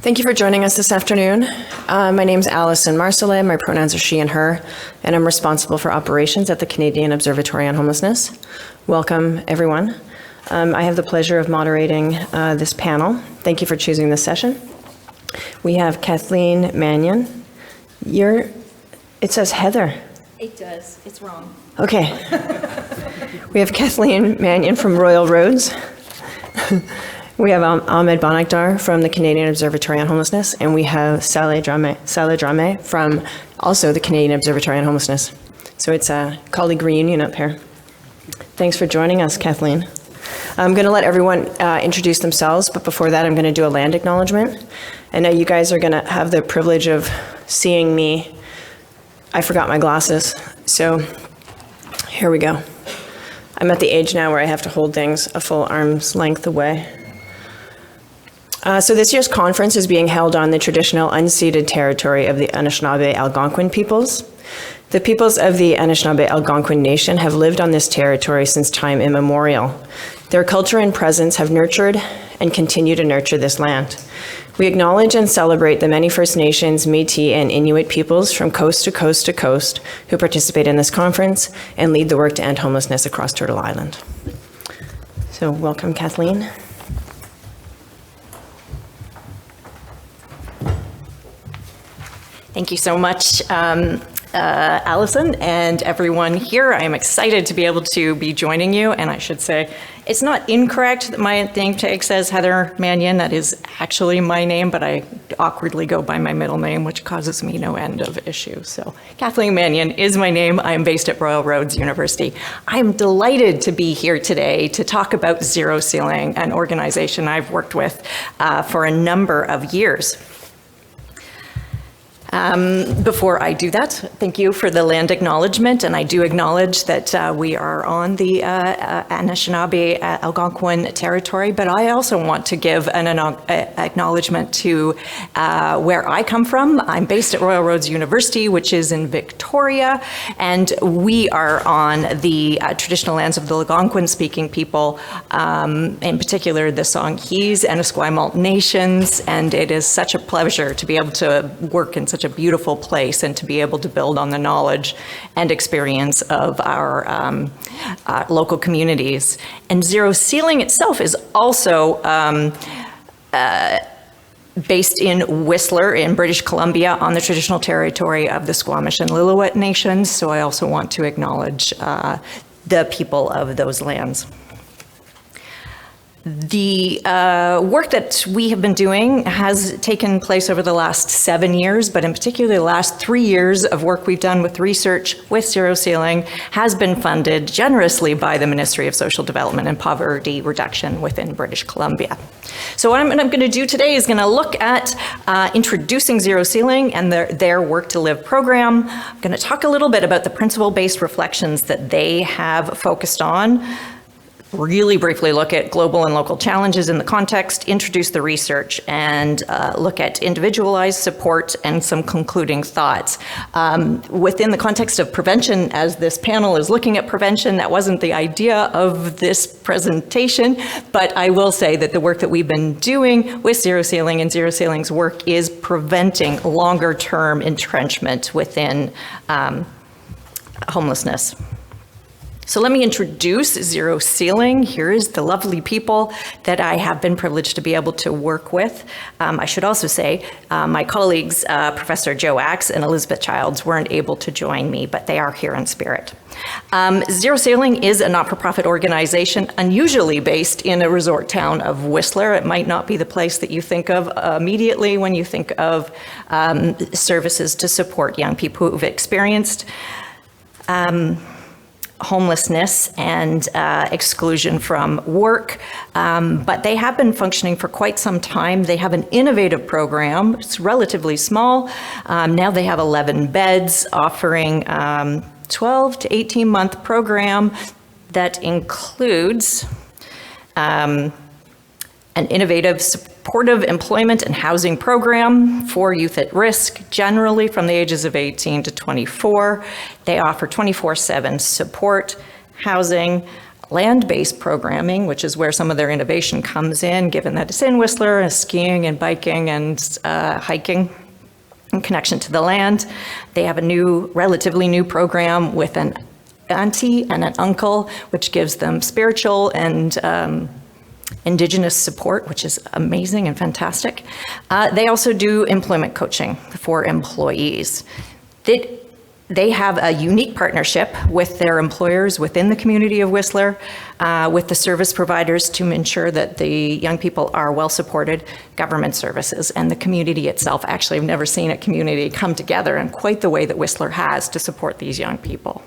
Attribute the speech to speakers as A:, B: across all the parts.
A: Thank you for joining us this afternoon. My name is Alison Marcellet. My pronouns are she and her, and I'm responsible for operations at the Canadian Observatory on Homelessness. Welcome, everyone. I have the pleasure of moderating this panel. Thank you for choosing this session. We have Kathleen Manion. It says Heather.
B: It does. It's wrong.
A: Okay. We have Kathleen Manion from Royal Roads. We have Ahmad Bonakdar from the Canadian Observatory on Homelessness, and we have Sallah Drammeh from also the Canadian Observatory on Homelessness. So it's a colleague reunion up here. Thanks for joining us, Kathleen. I'm going to let everyone introduce themselves, but before that I'm going to do a land acknowledgement. I know you guys are going to have the privilege of seeing me. I forgot my glasses, so here we go. I'm at the age now where I have to hold things a full arm's length away. So this year's conference is being held on the traditional unceded territory of the Anishinaabe Algonquin peoples. The peoples of the Anishinaabe Algonquin Nation have lived on this territory since time immemorial. Their culture and presence have nurtured and continue to nurture this land. We acknowledge and celebrate the many First Nations, Métis, and Inuit peoples from coast to coast to coast who participate in this conference and lead the work to end homelessness across Turtle Island. So welcome, Kathleen.
B: Thank you so much, Allison, and everyone here. I am excited to be able to be joining you, and I should say it's not incorrect that my name tag says Heather Manion. That is actually my name, but I awkwardly go by my middle name, which causes me no end of issues. So Kathleen Manion is my name. I am based at Royal Roads University. I am delighted to be here today to talk about Zero Ceiling, an organization I've worked with for a number of years. Before I do that, thank you for the land acknowledgement, and I do acknowledge that we are on the Anishinaabe Algonquin territory, but I also want to give an acknowledgement to where I come from. I'm based at Royal Roads University, which is in Victoria, and we are on the traditional lands of the Algonquin-speaking people, in particular the Songhees and Esquimalt nations, and it is such a pleasure to be able to work in such a beautiful place and to be able to build on the knowledge and experience of our local communities. And Zero Ceiling itself is also based in Whistler in British Columbia on the traditional territory of the Squamish and Lillooet nations. So I also want to acknowledge the people of those lands. The work that we have been doing has taken place over the last 7 years, but in particular the last 3 years of work we've done with research with Zero Ceiling has been funded generously by the Ministry of Social Development and Poverty Reduction within British Columbia. So what I'm going to do today is going to look at introducing Zero Ceiling and their Work to Live program. I'm going to talk a little bit about the principle-based reflections that they have focused on, really briefly look at global and local challenges in the context, introduce the research, and look at individualized support and some concluding thoughts. Within the context of prevention, as this panel is looking at prevention, that wasn't the idea of this presentation, but I will say that the work that we've been doing with Zero Ceiling and Zero Ceiling's work is preventing longer-term entrenchment within homelessness. So let me introduce Zero Ceiling. Here is the lovely people that I have been privileged to be able to work with. I should also say my colleagues, Professor Joe Axe and Elizabeth Childs, weren't able to join me, but they are here in spirit. Zero Ceiling is a not-for-profit organization unusually based in a resort town of Whistler. It might not be the place that you think of immediately when you think of services to support young people who've experienced homelessness and exclusion from work, but they have been functioning for quite some time. They have an innovative program. It's relatively small. Now they have 11 beds offering 12 to 18-month program that includes an innovative supportive employment and housing program for youth at risk, generally from the ages of 18 to 24. They offer 24/7 support, housing, land-based programming, which is where some of their innovation comes in, given that it's in Whistler, skiing and biking and hiking in connection to the land. They have a relatively new program with an auntie and an uncle, which gives them spiritual and Indigenous support, which is amazing and fantastic. They also do employment coaching for employees. They have a unique partnership with their employers within the community of Whistler, with the service providers to ensure that the young people are well supported, government services, and the community itself. Actually, I've never seen a community come together in quite the way that Whistler has to support these young people.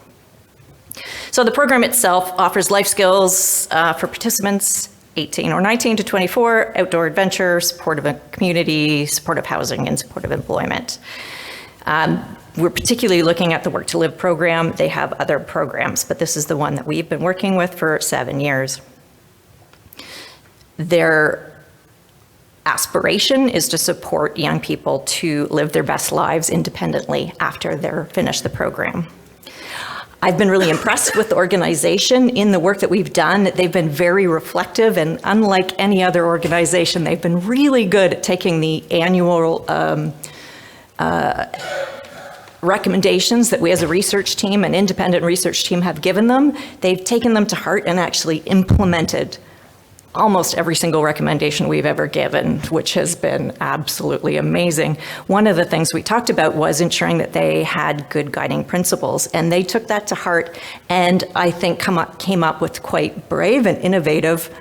B: So the program itself offers life skills for participants 18 or 19 to 24, outdoor adventure, supportive community, supportive housing, and supportive employment. We're particularly looking at the Work to Live program. They have other programs, but this is the one that we've been working with for 7 years. Their aspiration is to support young people to live their best lives independently after they're finished the program. I've been really impressed with the organization in the work that we've done. They've been very reflective, and unlike any other organization, they've been really good at taking the annual recommendations that we as a research team, an independent research team, have given them. They've taken them to heart and actually implemented almost every single recommendation we've ever given, which has been absolutely amazing. One of the things we talked about was ensuring that they had good guiding principles, and they took that to heart, and I think came up with quite brave and innovative,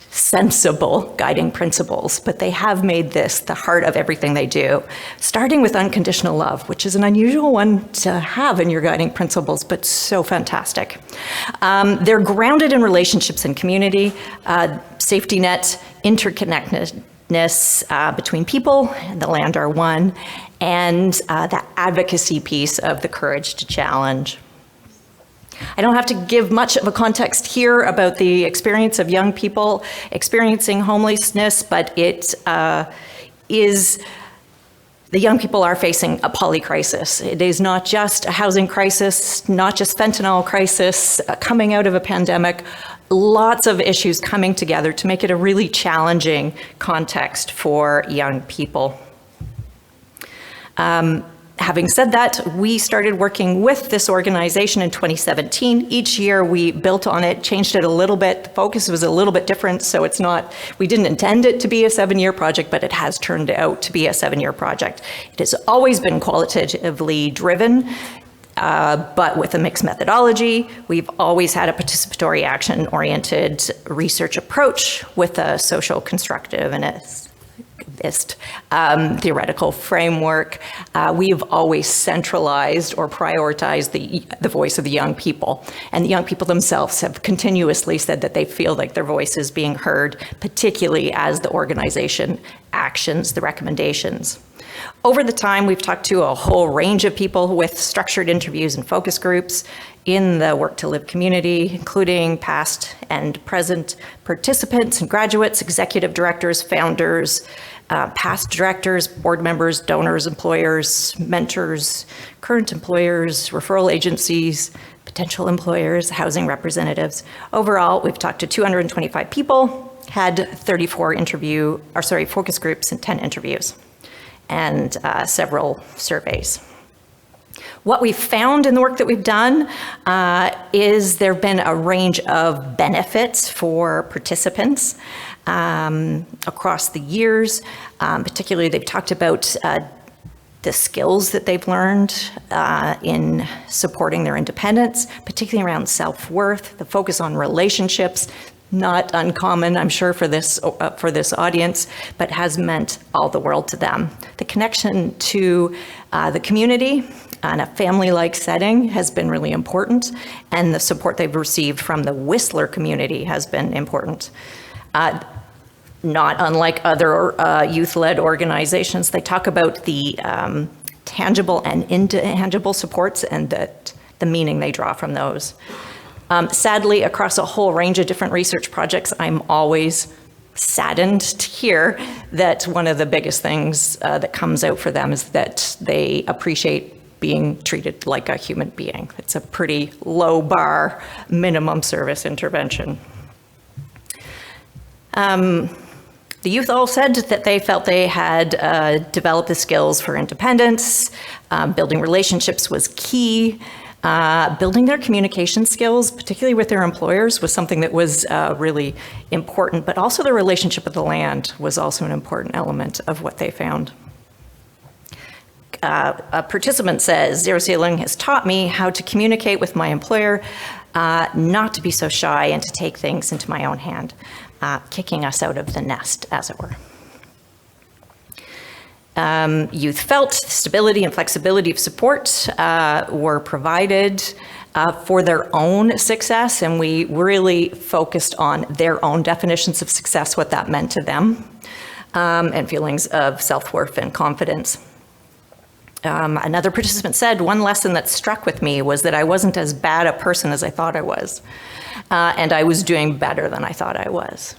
B: sensible guiding principles. But they have made this the heart of everything they do, starting with unconditional love, which is an unusual one to have in your guiding principles, but so fantastic. They're grounded in relationships and community, safety net, interconnectedness between people and the land are one, and that advocacy piece of the courage to challenge. I don't have to give much of a context here about the experience of young people experiencing homelessness, but it is, the young people are facing a polycrisis. It is not just a housing crisis, not just fentanyl crisis, coming out of a pandemic, lots of issues coming together to make it a really challenging context for young people. Having said that, we started working with this organization in 2017. Each year we built on it, changed it a little bit. The focus was a little bit different, so it's not, we didn't intend it to be a 7-year project, but it has turned out to be a 7-year project. It has always been qualitatively driven, but with a mixed methodology. We've always had a participatory action-oriented research approach with a social constructive and theoretical framework. We've always centralized or prioritized the voice of the young people. And the young people themselves have continuously said that they feel like their voice is being heard, particularly as the organization actions the recommendations. Over the time, we've talked to a whole range of people with structured interviews and focus groups in the Work to Live community, including past and present participants and graduates, executive directors, founders, past directors, board members, donors, employers, mentors, current employers, referral agencies, potential employers, housing representatives. Overall, we've talked to 225 people, had 34 focus groups and 10 interviews, and several surveys. What we've found in the work that we've done is there have been a range of benefits for participants across the years. Particularly, they've talked about the skills that they've learned in supporting their independence, particularly around self-worth, the focus on relationships, not uncommon, I'm sure, for this audience, but has meant all the world to them. The connection to the community in a family-like setting has been really important, and the support they've received from the Whistler community has been important. Not unlike other youth-led organizations, they talk about the tangible and intangible supports and the meaning they draw from those. Sadly, across a whole range of different research projects, I'm always saddened to hear that one of the biggest things that comes out for them is that they appreciate being treated like a human being. It's a pretty low bar minimum service intervention. The youth all said that they felt they had developed the skills for independence. Building relationships was key. Building their communication skills, particularly with their employers, was something that was really important, but also the relationship with the land was also an important element of what they found. A participant says, Zero Ceiling has taught me how to communicate with my employer, not to be so shy and to take things into my own hand, kicking us out of the nest, as it were. Youth felt stability and flexibility of support were provided for their own success, and we really focused on their own definitions of success, what that meant to them, and feelings of self-worth and confidence. Another participant said, one lesson that struck with me was that I wasn't as bad a person as I thought I was, and I was doing better than I thought I was.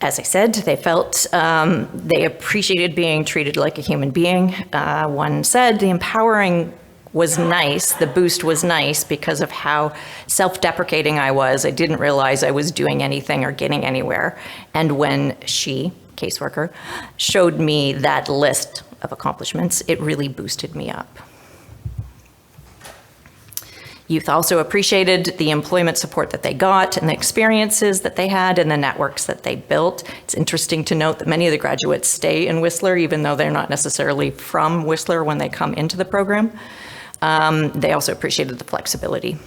B: As I said, they felt they appreciated being treated like a human being. One said, the empowering was nice, the boost was nice because of how self-deprecating I was. I didn't realize I was doing anything or getting anywhere. And when she, caseworker, showed me that list of accomplishments, it really boosted me up. Youth also appreciated the employment support that they got and the experiences that they had and the networks that they built. It's interesting to note that many of the graduates stay in Whistler, even though they're not necessarily from Whistler when they come into the program. They also appreciated the flexibility.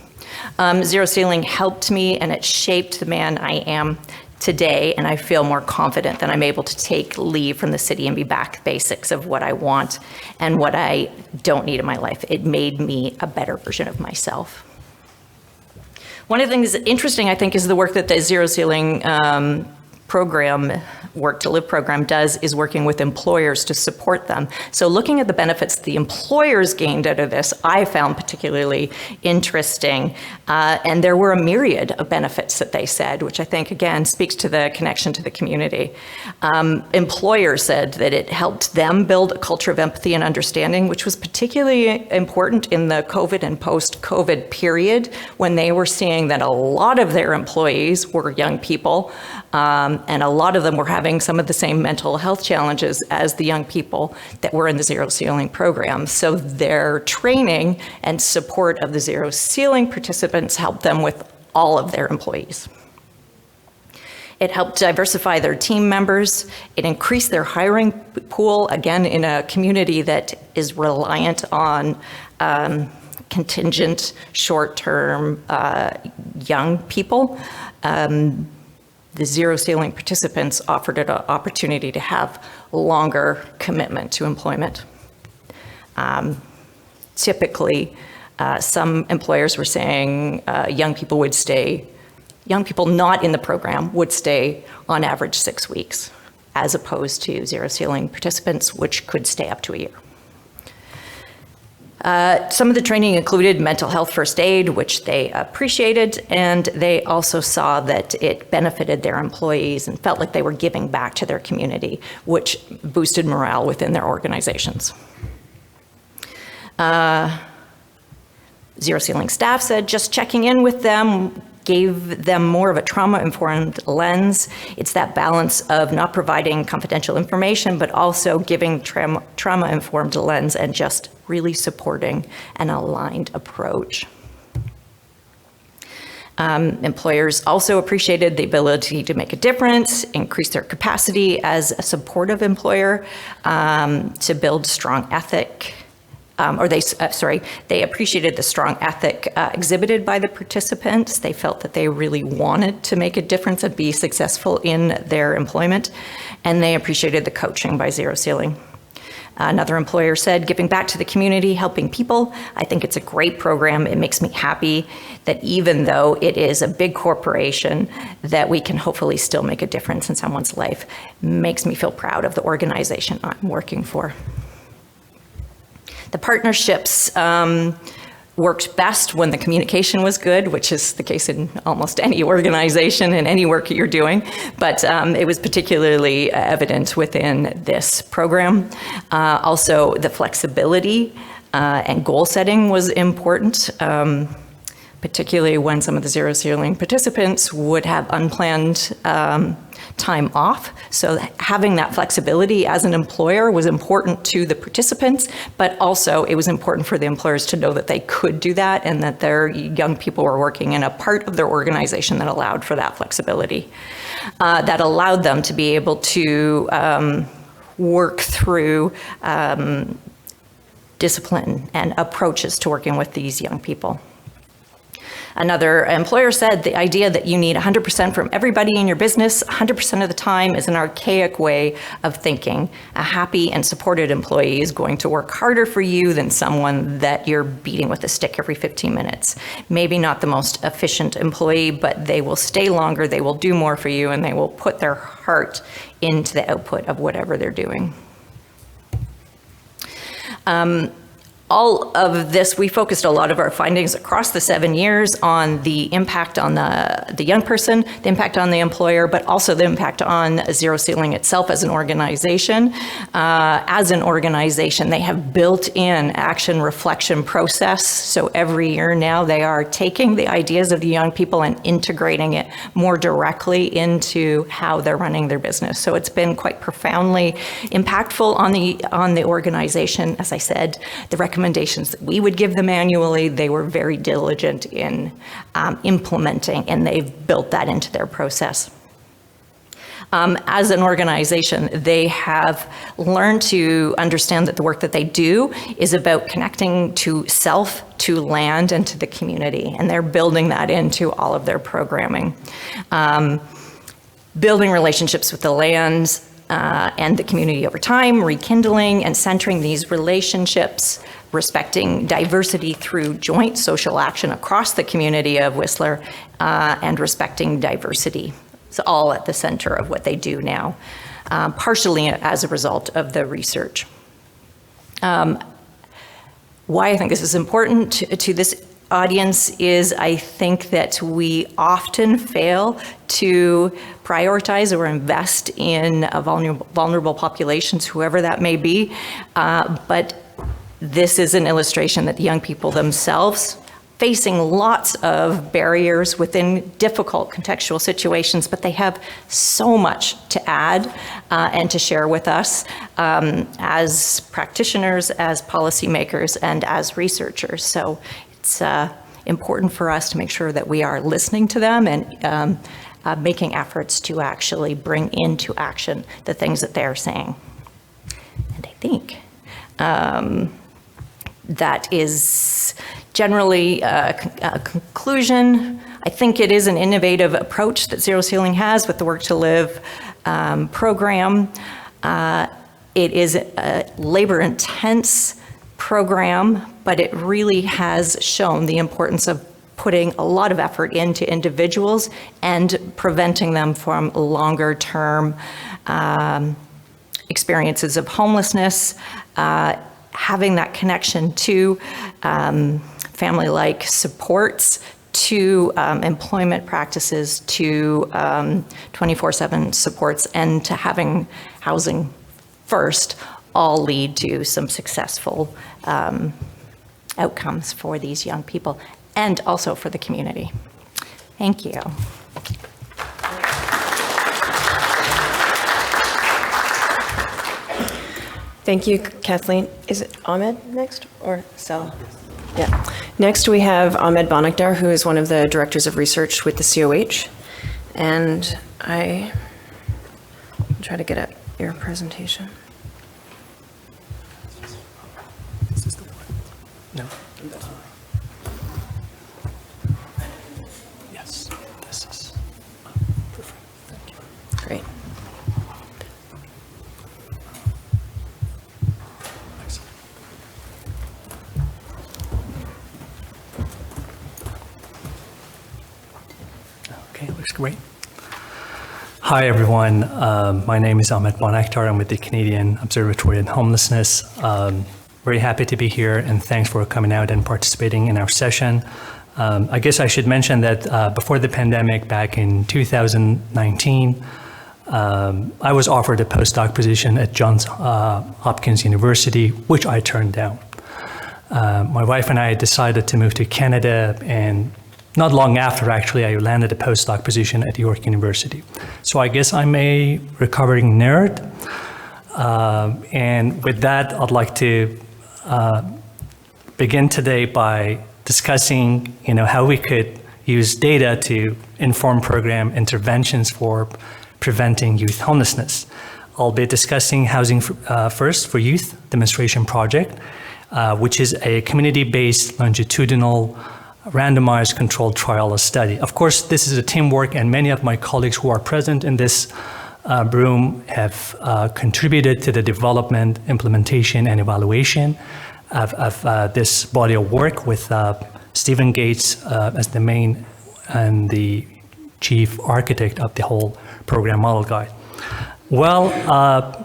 B: Zero Ceiling helped me, and it shaped the man I am today, and I feel more confident that I'm able to take leave from the city and be back to basics of what I want and what I don't need in my life. It made me a better version of myself. One of the things that's interesting, I think, is the work that the Zero Ceiling program, Work to Live program does is working with employers to support them. So looking at the benefits the employers gained out of this, I found particularly interesting. And there were a myriad of benefits that they said, which I think, again, speaks to the connection to the community. Employers said that it helped them build a culture of empathy and understanding, which was particularly important in the COVID and post-COVID period, when they were seeing that a lot of their employees were young people, and a lot of them were having some of the same mental health challenges as the young people that were in the Zero Ceiling program. So their training and support of the Zero Ceiling participants helped them with all of their employees. It helped diversify their team members. It increased their hiring pool, again, in a community that is reliant on contingent, short-term young people. The Zero Ceiling participants offered it an opportunity to have longer commitment to employment. Typically, some employers were saying young people not in the program would stay on average 6 weeks, as opposed to Zero Ceiling participants, which could stay up to a year. Some of the training included mental health first aid, which they appreciated, and they also saw that it benefited their employees and felt like they were giving back to their community, which boosted morale within their organizations. Zero Ceiling staff said just checking in with them gave them more of a trauma-informed lens. It's that balance of not providing confidential information, but also giving trauma-informed lens and just really supporting an aligned approach. Employers also appreciated the ability to make a difference, increase their capacity as a supportive employer, to build strong ethic. They appreciated the strong ethic exhibited by the participants. They felt that they really wanted to make a difference and be successful in their employment, and they appreciated the coaching by Zero Ceiling. Another employer said, giving back to the community, helping people. I think it's a great program. It makes me happy that even though it is a big corporation, that we can hopefully still make a difference in someone's life. Makes me feel proud of the organization I'm working for. The partnerships worked best when the communication was good, which is the case in almost any organization and any work you're doing. But it was particularly evident within this program. Also, the flexibility and goal setting was important, particularly when some of the zero ceiling participants would have unplanned time off. So having that flexibility as an employer was important to the participants, but also it was important for the employers to know that they could do that and that their young people were working in a part of their organization that allowed for that flexibility, that allowed them to be able to work through discipline and approaches to working with these young people. Another employer said the idea that you need 100% from everybody in your business 100% of the time is an archaic way of thinking. A happy and supported employee is going to work harder for you than someone that you're beating with a stick every 15 minutes. Maybe not the most efficient employee, but they will stay longer, they will do more for you, and they will put their heart into the output of whatever they're doing. All of this, we focused a lot of our findings across the 7 years on the impact on the young person, the impact on the employer, but also the impact on Zero Ceiling itself as an organization. As an organization, they have built-in action reflection process. So every year now, they are taking the ideas of the young people and integrating it more directly into how they're running their business. So it's been quite profoundly impactful on the organization. As I said, the recommendations that we would give them annually, they were very diligent in implementing, and they've built that into their process. As an organization, they have learned to understand that the work that they do is about connecting to self, to land, and to the community, and they're building that into all of their programming. Building relationships with the lands and the community over time, rekindling and centering these relationships, respecting diversity through joint social action across the community of Whistler, and respecting diversity. It's all at the center of what they do now, partially as a result of the research. Why I think this is important to this audience is I think that we often fail to prioritize or invest in vulnerable populations, whoever that may be, but this is an illustration that the young people themselves, facing lots of barriers within difficult contextual situations, but they have so much to add and to share with us as practitioners, as policymakers, and as researchers. So it's important for us to make sure that we are listening to them and making efforts to actually bring into action the things that they're saying. And I think that is generally a conclusion. I think it is an innovative approach that Zero Ceiling has with the Work to Live program. It is a labor-intense program, but it really has shown the importance of putting a lot of effort into individuals and preventing them from longer-term experiences of homelessness, having that connection to family-like supports, to employment practices, to 24/7 supports, and to having housing first, all lead to some successful outcomes for these young people and also for the community. Thank you.
A: Thank you, Kathleen. Is it Ahmed next or Sallah? Yeah. Next we have Ahmad Bonakdar, who is one of the directors of research with the COH. And I'll try to get at your presentation.
C: No. Yes, this is perfect. Thank you.
A: Great.
C: Excellent. Okay, looks great. Hi, everyone. My name is Ahmad Bonakdar. I'm with the Canadian Observatory on Homelessness. Very happy to be here, and thanks for coming out and participating in our session. I guess I should mention that before the pandemic, back in 2019, I was offered a postdoc position at Johns Hopkins University, which I turned down. My wife and I decided to move to Canada, and not long after, actually, I landed a postdoc position at York University. So I guess I'm a recovering nerd. And with that, I'd like to begin today by discussing, how we could use data to inform program interventions for preventing youth homelessness. I'll be discussing Housing First for Youth demonstration project, which is a community-based longitudinal randomized controlled trial study. Of course, this is a teamwork, and many of my colleagues who are present in this room have contributed to the development, implementation, and evaluation of this body of work, with Stephen Gates as the main and the chief architect of the whole program model guide. Well,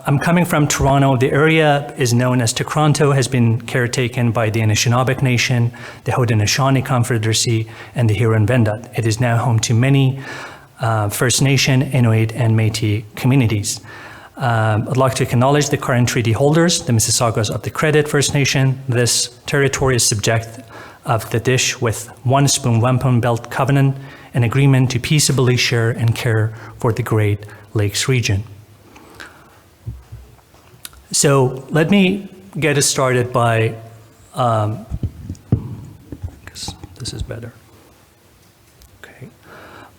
C: I'm coming from Toronto. The area is known as Toronto, has been caretaken by the Anishinaabe Nation, the Haudenosaunee Confederacy, and the Huron-Wendat. It is now home to many First Nation, Inuit, and Métis communities. I'd like to acknowledge the current treaty holders, the Mississaugas of the Credit First Nation. This territory is subject of the Dish with One Spoon Wampum Belt Covenant, an agreement to peaceably share and care for the Great Lakes region. So let me get us started by, this is better. Okay.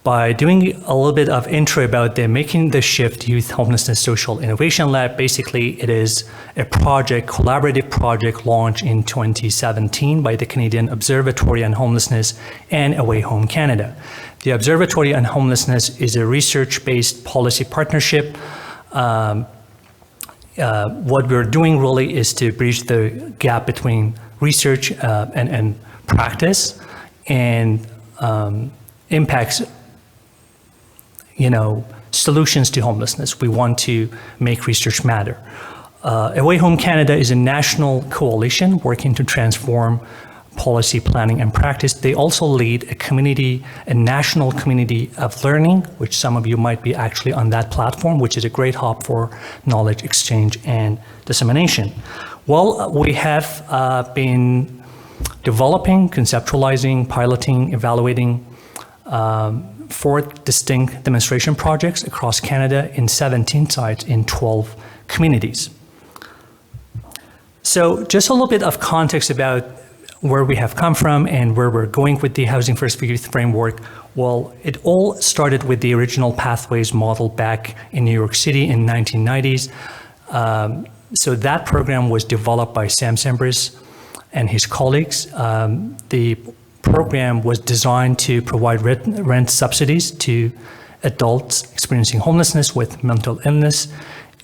C: By doing a little bit of intro about the Making the Shift Youth Homelessness Social Innovation Lab. Basically, it is a project, collaborative project launched in 2017 by the Canadian Observatory on Homelessness and Away Home Canada. The Observatory on Homelessness is a research-based policy partnership. What we're doing really is to bridge the gap between research and practice, and impacts, solutions to homelessness. We want to make research matter. Away Home Canada is a national coalition working to transform policy planning and practice. They also lead a national community of learning, which some of you might be actually on that platform, which is a great hub for knowledge exchange and dissemination. Well, we have been developing, conceptualizing, piloting, evaluating 4 distinct demonstration projects across Canada in 17 sites in 12 communities. So just a little bit of context about where we have come from and where we're going with the Housing First for Youth framework. Well, it all started with the original Pathways model back in New York City in 1990s. So that program was developed by Sam Sembris and his colleagues. The program was designed to provide rent subsidies to adults experiencing homelessness with mental illness.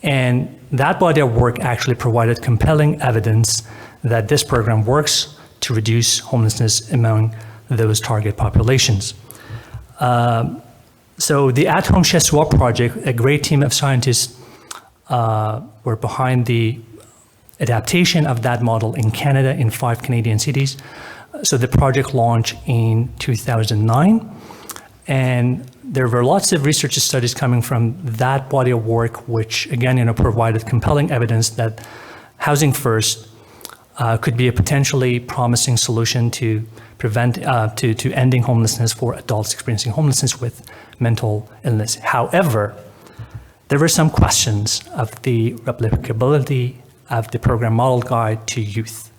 C: And that body of work actually provided compelling evidence that this program works to reduce homelessness among those target populations. So the At Home Chez Soi project, a great team of scientists were behind the adaptation of that model in Canada in 5 Canadian cities. So the project launched in 2009, and there were lots of research studies coming from that body of work, which again, provided compelling evidence that Housing First could be a potentially promising solution to prevent, to ending homelessness for adults experiencing homelessness with mental illness. However, there were some questions of the replicability of the program model guide to youth,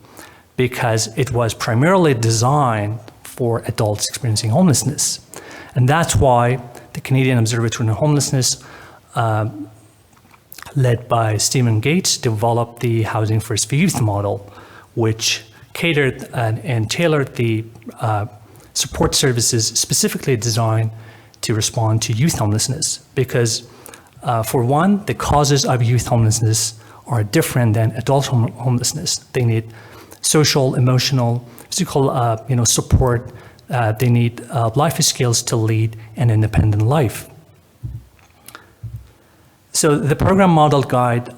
C: because it was primarily designed for adults experiencing homelessness. And that's why the Canadian Observatory on Homelessness, led by Stephen Gates, developed the Housing First for Youth model, which catered and tailored the support services specifically designed to respond to youth homelessness. Because for one, the causes of youth homelessness are different than adult homelessness. They need social, emotional, physical support. They need life skills to lead an independent life. So the program model guide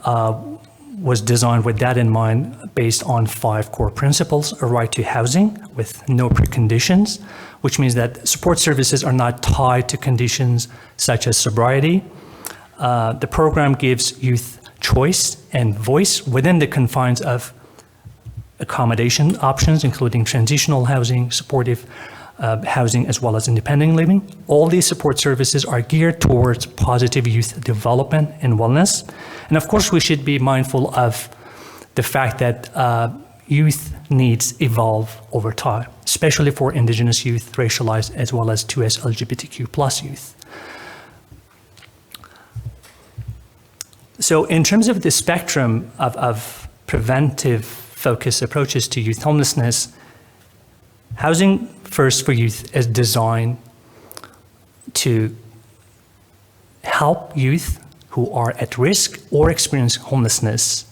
C: was designed with that in mind, based on 5 core principles: a right to housing with no preconditions, which means that support services are not tied to conditions such as sobriety. The program gives youth choice and voice within the confines of accommodation options, including transitional housing, supportive housing, as well as independent living. All these support services are geared towards positive youth development and wellness. And of course, we should be mindful of the fact that youth needs evolve over time, especially for Indigenous youth, racialized, as well as 2S LGBTQ+ youth. So in terms of the spectrum of preventive focused approaches to youth homelessness, Housing First for Youth is designed to help youth who are at risk or experience homelessness,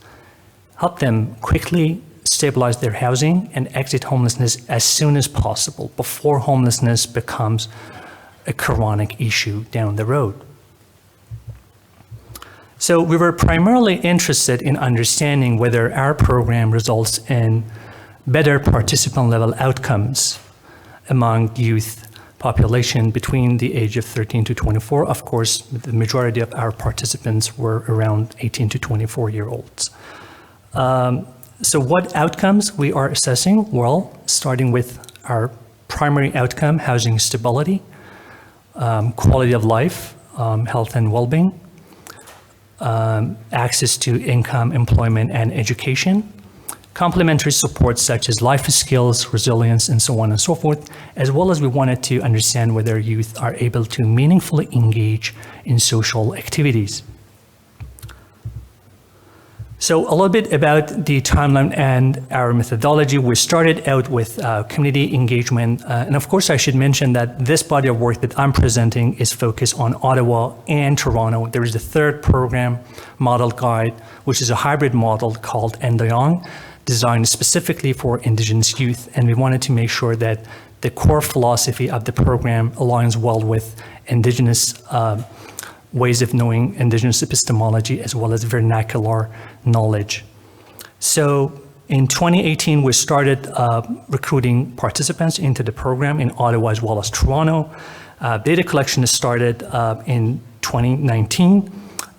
C: help them quickly stabilize their housing and exit homelessness as soon as possible before homelessness becomes a chronic issue down the road. So we were primarily interested in understanding whether our program results in better participant level outcomes among youth population between the age of 13 to 24. Of course, the majority of our participants were around 18 to 24-year-olds. So what outcomes we are assessing? Well, starting with our primary outcome, housing stability, quality of life, health and well-being, access to income, employment, and education, complementary supports such as life skills, resilience, and so on and so forth, as well as we wanted to understand whether youth are able to meaningfully engage in social activities. So a little bit about the timeline and our methodology. We started out with community engagement. And of course, I should mention that this body of work that I'm presenting is focused on Ottawa and Toronto. There is a third program model guide, which is a hybrid model called Embedding, designed specifically for Indigenous youth. And we wanted to make sure that the core philosophy of the program aligns well with Indigenous ways of knowing Indigenous epistemology, as well as vernacular knowledge. So in 2018, we started recruiting participants into the program in Ottawa as well as Toronto. Data collection started in 2019.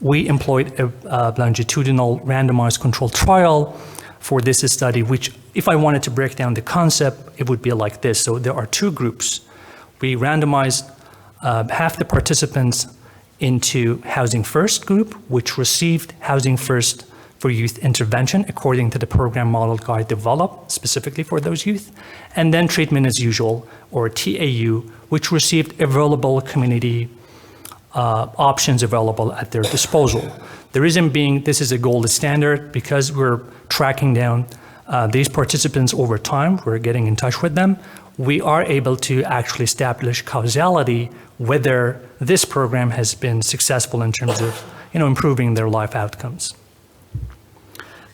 C: We employed a longitudinal randomized controlled trial for this study, which, if I wanted to break down the concept, it would be like this. So there are 2 groups. We randomized half the participants into Housing First group, which received Housing First for Youth intervention according to the program model guide developed specifically for those youth, and then treatment as usual, or TAU, which received available community options available at their disposal. The reason being, this is a gold standard because we're tracking down these participants over time, we're getting in touch with them, we are able to actually establish causality whether this program has been successful in terms of improving their life outcomes.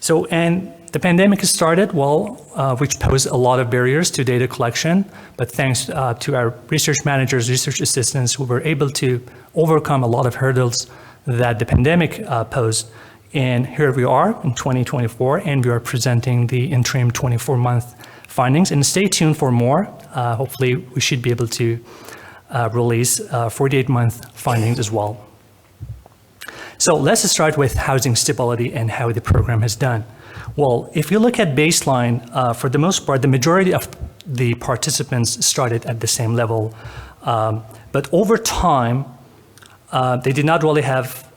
C: So, and the pandemic has started, which posed a lot of barriers to data collection, but thanks to our research managers, research assistants, who were able to overcome a lot of hurdles that the pandemic posed. And here we are in 2024, and we are presenting the interim 24-month findings. And stay tuned for more. Hopefully, we should be able to release 48-month findings as well. So let's start with housing stability and how the program has done. Well, if you look at baseline, for the most part, the majority of the participants started at the same level. But over time, they did not really have,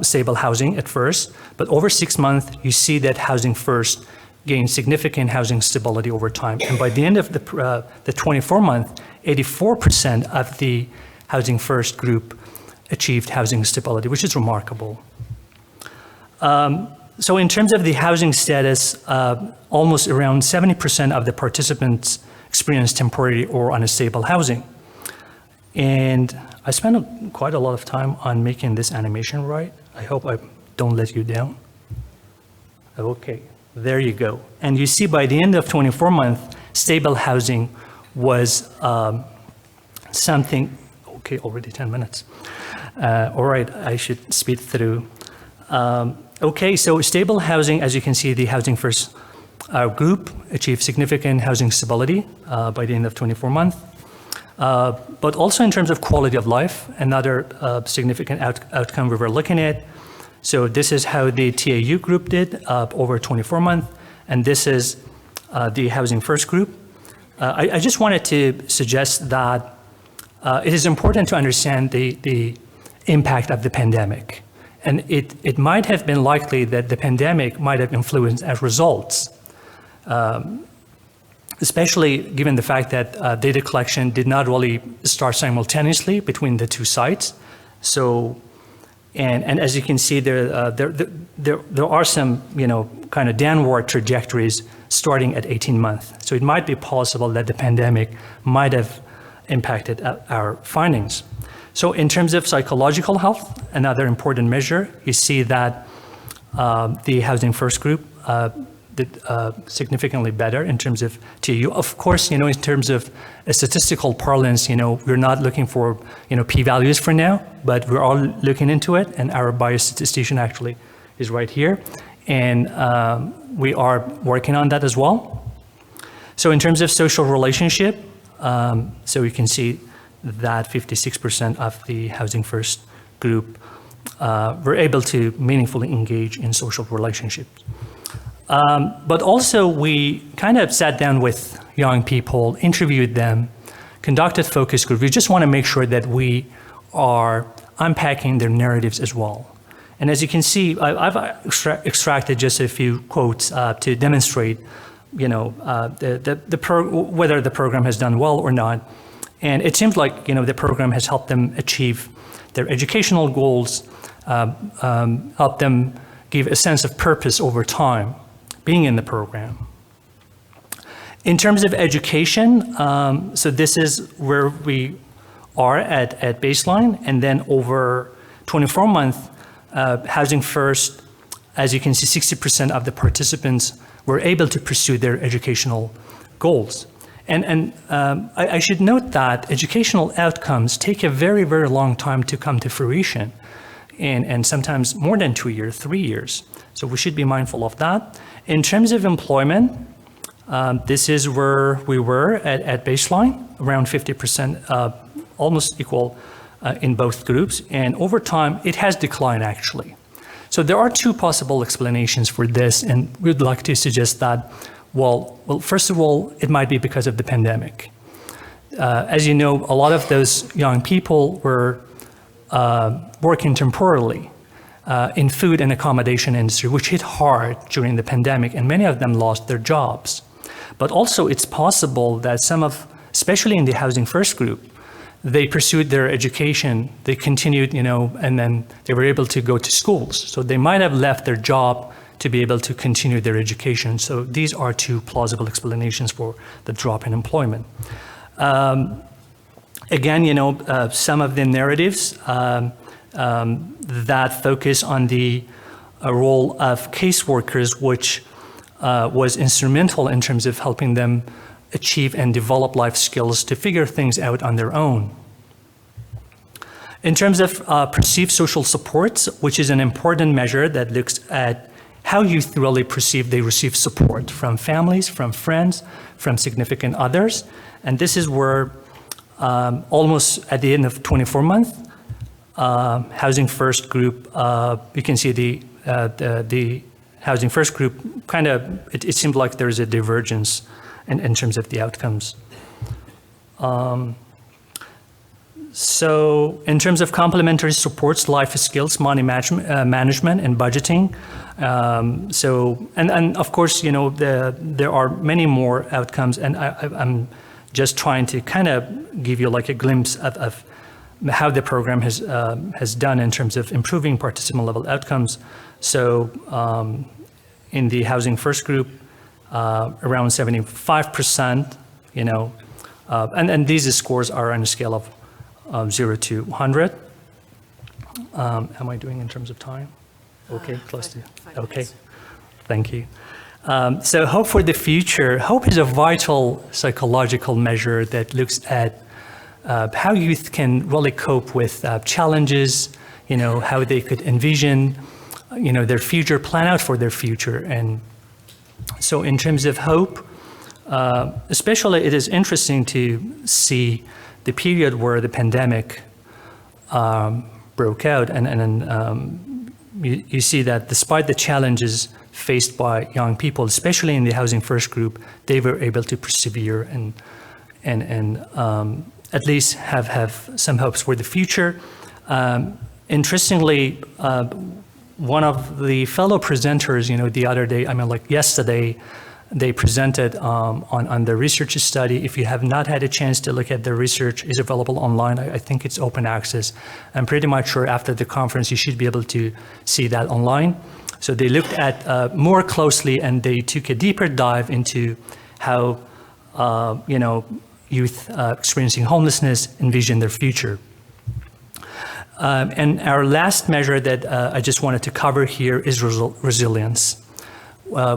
C: stable housing at first. But over 6 months, you see that Housing First gained significant housing stability over time. And by the end of the 24-month, 84% of the Housing First group achieved housing stability, which is remarkable. So in terms of the housing status, almost around 70% of the participants experienced temporary or unstable housing. And I spent quite a lot of time on making this animation right. I hope I don't let you down. Okay, there you go. And you see by the end of 24 months, stable housing was something, okay, already 10 minutes. All right, I should speed through. Okay, so stable housing, as you can see, the Housing First group achieved significant housing stability by the end of 24 months. But also in terms of quality of life, another significant outcome we were looking at. So this is how the TAU group did over 24 months, and this is the Housing First group. I just wanted to suggest that it is important to understand the impact of the pandemic. And it might have been likely that the pandemic might have influenced our results, especially given the fact that data collection did not really start simultaneously between the two sites. So, and as you can see, there are some, kind of downward trajectories starting at 18 months. So it might be possible that the pandemic might have impacted our findings. So in terms of psychological health, another important measure, you see that the Housing First group did significantly better in terms of TAU. Of course, in terms of a statistical parlance, we're not looking for, p-values for now, but we're all looking into it, and our biostatistician actually is right here. And we are working on that as well. So in terms of social relationship, so you can see that 56% of the Housing First group were able to meaningfully engage in social relationships. But also we kind of sat down with young people, interviewed them, conducted focus groups. We just want to make sure that we are unpacking their narratives as well. And as you can see, I've extracted just a few quotes to demonstrate, whether the program has done well or not. And it seems like, the program has helped them achieve their educational goals, helped them give a sense of purpose over time, being in the program. In terms of education, so this is where we are at baseline, and then over 24 months, Housing First, as you can see, 60% of the participants were able to pursue their educational goals. And I should note that educational outcomes take a very, very long time to come to fruition, and sometimes more than 2 years, 3 years. So we should be mindful of that. In terms of employment, this is where we were at baseline, around 50%, almost equal in both groups. And over time, it has declined actually. So there are two possible explanations for this, and we'd like to suggest that, well, first of all, it might be because of the pandemic. As you know, a lot of those young people were working temporarily in food and accommodation industry, which hit hard during the pandemic, and many of them lost their jobs. But also it's possible that especially in the Housing First group, they pursued their education, they continued, and then they were able to go to schools. So they might have left their job to be able to continue their education. So these are two plausible explanations for the drop in employment. Again, some of the narratives that focus on the role of caseworkers, which was instrumental in terms of helping them achieve and develop life skills to figure things out on their own. In terms of perceived social supports, which is an important measure that looks at how youth really perceive they receive support from families, from friends, from significant others. And this is where almost at the end of 24 months, Housing First group, you can see the Housing First group kind of, it seemed like there's a divergence in terms of the outcomes. So in terms of complementary supports, life skills, money management and budgeting. And of course, there are many more outcomes, and I'm just trying to kind of give you like a glimpse of how the program has done in terms of improving participant level outcomes. So in the Housing First group, around 75%, and these scores are on a scale of 0 to 100. Am I doing in terms of time? Okay, close to, okay, thank you. So hope for the future. Hope is a vital psychological measure that looks at how youth can really cope with challenges, how they could envision their future, plan out for their future. And so in terms of hope, especially it is interesting to see the period where the pandemic broke out, and you see that despite the challenges faced by young people, especially in the Housing First group, they were able to persevere and at least have some hopes for the future. Interestingly, one of the fellow presenters, the other day, yesterday, they presented on the research study. If you have not had a chance to look at the research, it's available online. I think it's open access. I'm pretty much sure after the conference, you should be able to see that online. So they looked at more closely, and they took a deeper dive into how, youth experiencing homelessness envision their future. And our last measure that I just wanted to cover here is resilience,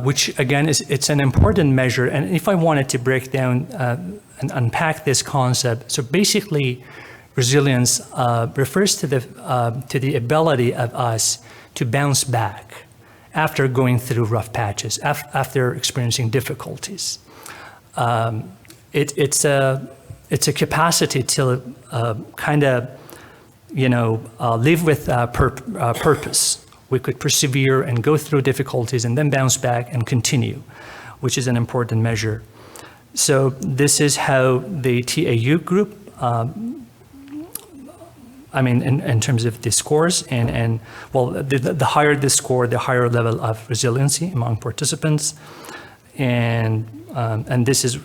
C: which again it's an important measure. And if I wanted to break down and unpack this concept, so basically resilience refers to the ability of us to bounce back after going through rough patches, after experiencing difficulties. It's a capacity to live with purpose. We could persevere and go through difficulties and then bounce back and continue, which is an important measure. So this is how the TAU group, in terms of the scores, the higher the score, the higher level of resiliency among participants. And this is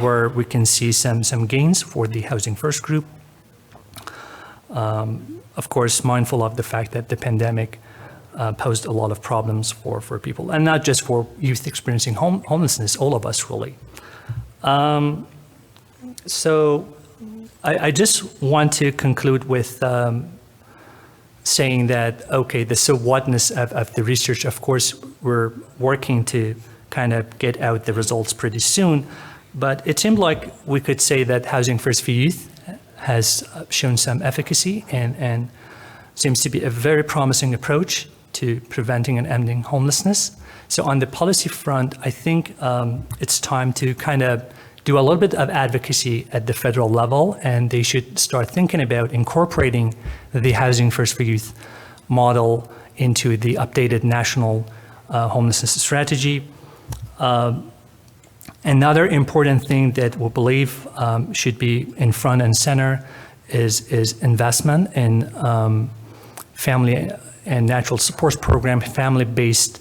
C: where we can see some gains for the Housing First group. Of course, mindful of the fact that the pandemic posed a lot of problems for people, and not just for youth experiencing homelessness, all of us really. So I just want to conclude with saying that, okay, the so whatness of the research, of course, we're working to kind of get out the results pretty soon, but it seemed like we could say that Housing First for Youth has shown some efficacy and seems to be a very promising approach to preventing and ending homelessness. So on the policy front, I think it's time to kind of do a little bit of advocacy at the federal level, and they should start thinking about incorporating the Housing First for Youth model into the updated national homelessness strategy. Another important thing that we believe should be in front and center is investment in family and natural support program, family-based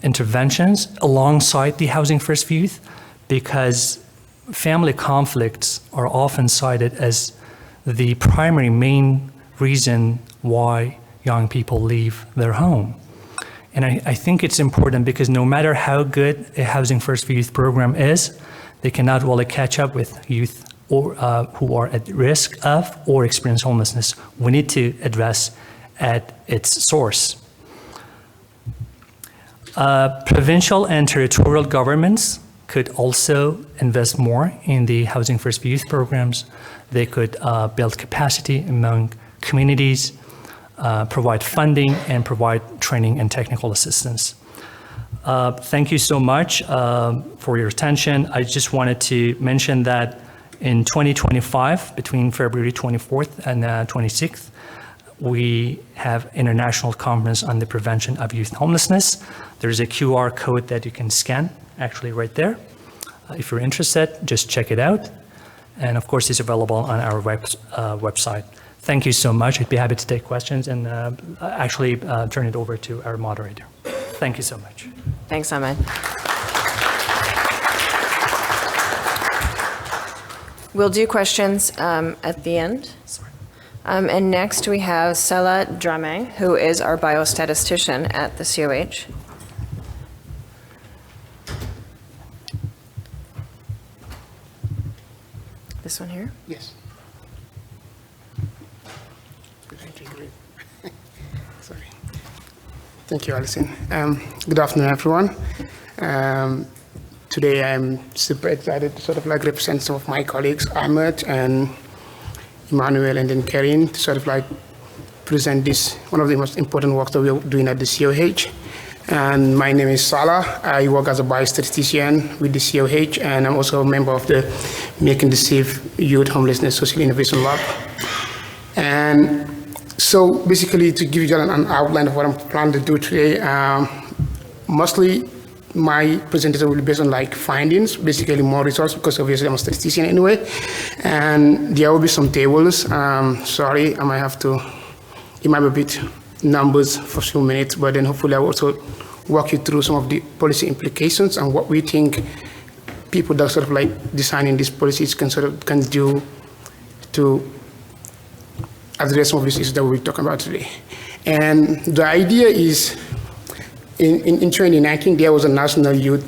C: interventions alongside the Housing First for Youth, because family conflicts are often cited as the primary main reason why young people leave their home. And I think it's important because no matter how good a Housing First for Youth program is, they cannot really catch up with youth or who are at risk of or experience homelessness. We need to address at its source. Provincial and territorial governments could also invest more in the Housing First for Youth programs. They could build capacity among communities, provide funding, and provide training and technical assistance. Thank you so much for your attention. I just wanted to mention that in 2025, between February 24th and 26th, we have International Conference on the Prevention of Youth Homelessness. There's a QR code that you can scan, actually right there. If you're interested, just check it out. And of course, it's available on our website. Thank you so much. I'd be happy to take questions and actually turn it over to our moderator. Thank you so much.
A: Thanks, Ahmad. We'll do questions at the end. And next we have Sallah Drammeh, who is our biostatistician at the COH. This one here?
D: Yes. Great. Sorry. Thank you, Alison. Good afternoon, everyone. Today I'm super excited to sort of like represent some of my colleagues, Ahmad and Emmanuel and then Karin, to sort of like present this, one of the most important works that we're doing at the COH. And my name is Sallah. I work as a biostatistician with the COH, and I'm also a member of the Making the Safe Youth Homelessness Social Innovation Lab. And so basically, to give you an outline of what I'm planning to do today, mostly my presentation will be based on like findings, basically more results, because obviously I'm a statistician anyway. And there will be some tables. Sorry, I might have to, it might be a bit numbers for a few minutes, but then hopefully I will also walk you through some of the policy implications and what we think people that sort of like designing these policies can do to address some of these issues that we'll be talking about today. And the idea is, in 2019, there was a national youth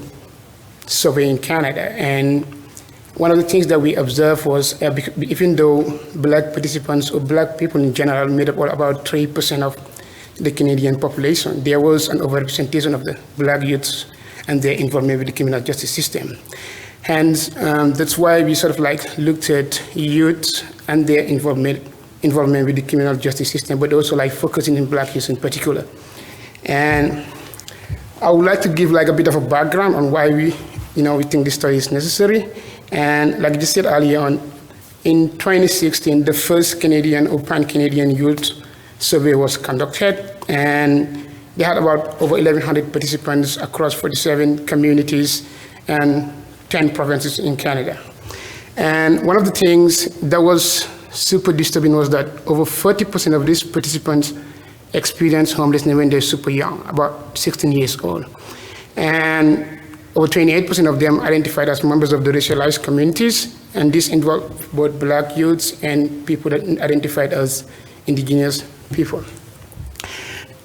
D: survey in Canada, and one of the things that we observed was, even though Black participants or Black people in general made up about 3% of the Canadian population, there was an overrepresentation of the Black youths and their involvement with the criminal justice system. Hence, that's why we sort of like looked at youth and their involvement with the criminal justice system, but also like focusing on Black youth in particular. And I would like to give like a bit of a background on why we think this study is necessary. And like I just said earlier on, in 2016, the first Canadian or pan-Canadian youth survey was conducted, and they had about over 1,100 participants across 47 communities and 10 provinces in Canada. And one of the things that was super disturbing was that over 40% of these participants experienced homelessness when they're super young, about 16 years old. And over 28% of them identified as members of the racialized communities, and this involved both Black youths and people that identified as indigenous people.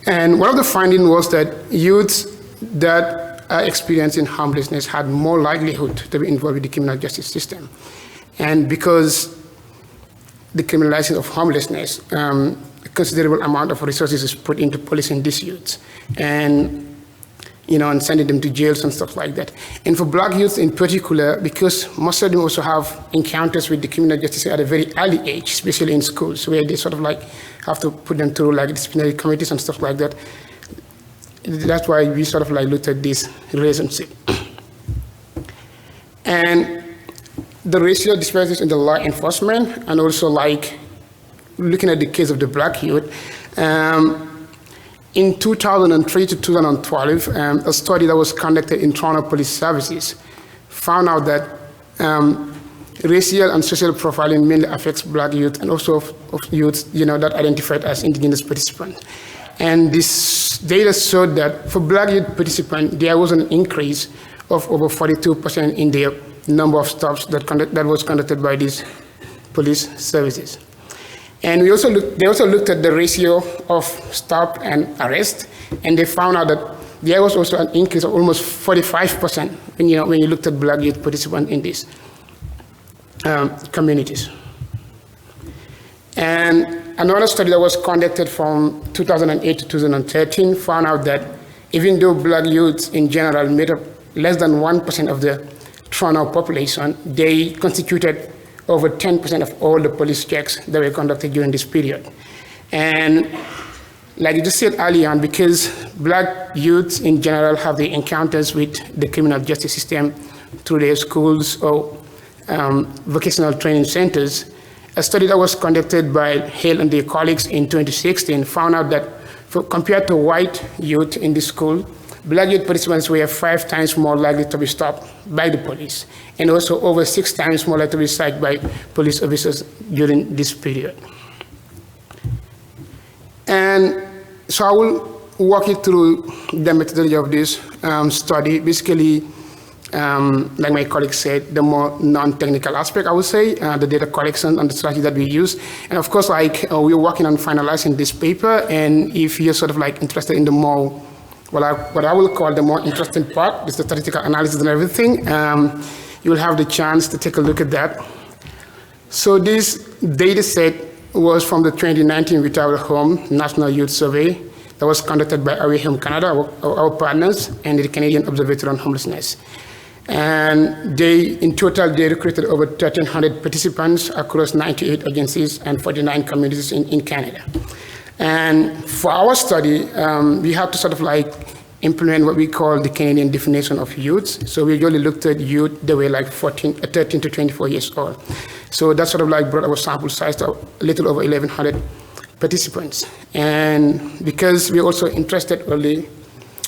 D: And one of the findings was that youths that are experiencing homelessness had more likelihood to be involved with the criminal justice system. And because the criminalization of homelessness, a considerable amount of resources is put into policing these youths and sending them to jails and stuff like that. And for Black youth in particular, because most of them also have encounters with the criminal justice at a very early age, especially in schools, where they sort of like have to put them through like disciplinary committees and stuff like that. That's why we sort of like looked at this relationship. And the racial disparities in the law enforcement, and also like looking at the case of the Black youth, in 2003 to 2012, a study that was conducted in Toronto Police Services found out that racial and social profiling mainly affects Black youth and also of youth that identified as indigenous participants. And this data showed that for Black youth participants, there was an increase of over 42% in the number of stops that was conducted by these police services. And they also looked at the ratio of stop and arrest, and they found out that there was also an increase of almost 45% when you looked at Black youth participants in these communities. And another study that was conducted from 2008 to 2013 found out that even though Black youth in general made up less than 1% of the Toronto population, they constituted over 10% of all the police checks that were conducted during this period. And like you just said earlier on, because Black youths in general have the encounters with the criminal justice system through their schools or vocational training centers, a study that was conducted by Hale and their colleagues in 2016 found out that compared to white youth in the school, Black youth participants were 5 times more likely to be stopped by the police, and also over 6 times more likely to be cited by police officers during this period. And so I will walk you through the methodology of this study. Basically, like my colleague said, the more non-technical aspect, I would say, the data collection and the strategy that we use. And of course, we're working on finalizing this paper, and if you're sort of like interested in the more what I will call the more interesting part, the statistical analysis and everything, you will have the chance to take a look at that. So this data set was from the 2019 Without a Home National Youth Survey that was conducted by Away Home Canada, our partners, and the Canadian Observatory on Homelessness. And in total, they recruited over 1,300 participants across 98 agencies and 49 communities in Canada. And for our study, we had to sort of like implement what we call the Canadian definition of youth. So we really looked at youth that were like 13 to 24 years old. So that sort of like brought our sample size to a little over 1,100 participants. And because we're also interested only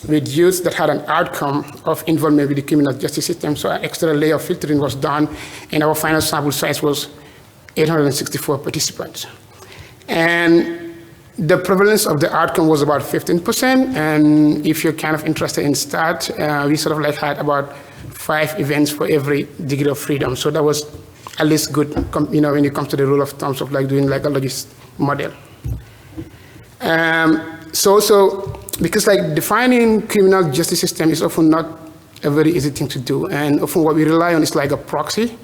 D: with youth that had an outcome of involvement with the criminal justice system, so an extra layer of filtering was done, and our final sample size was 864 participants. And the prevalence of the outcome was about 15%, and if you're kind of interested in STAT, we sort of like had about 5 events for every degree of freedom. So that was at least good, when it comes to the rule of thumb of like doing like a logist model. So because like defining criminal justice system is often not a very easy thing to do, and often what we rely on is like a proxy.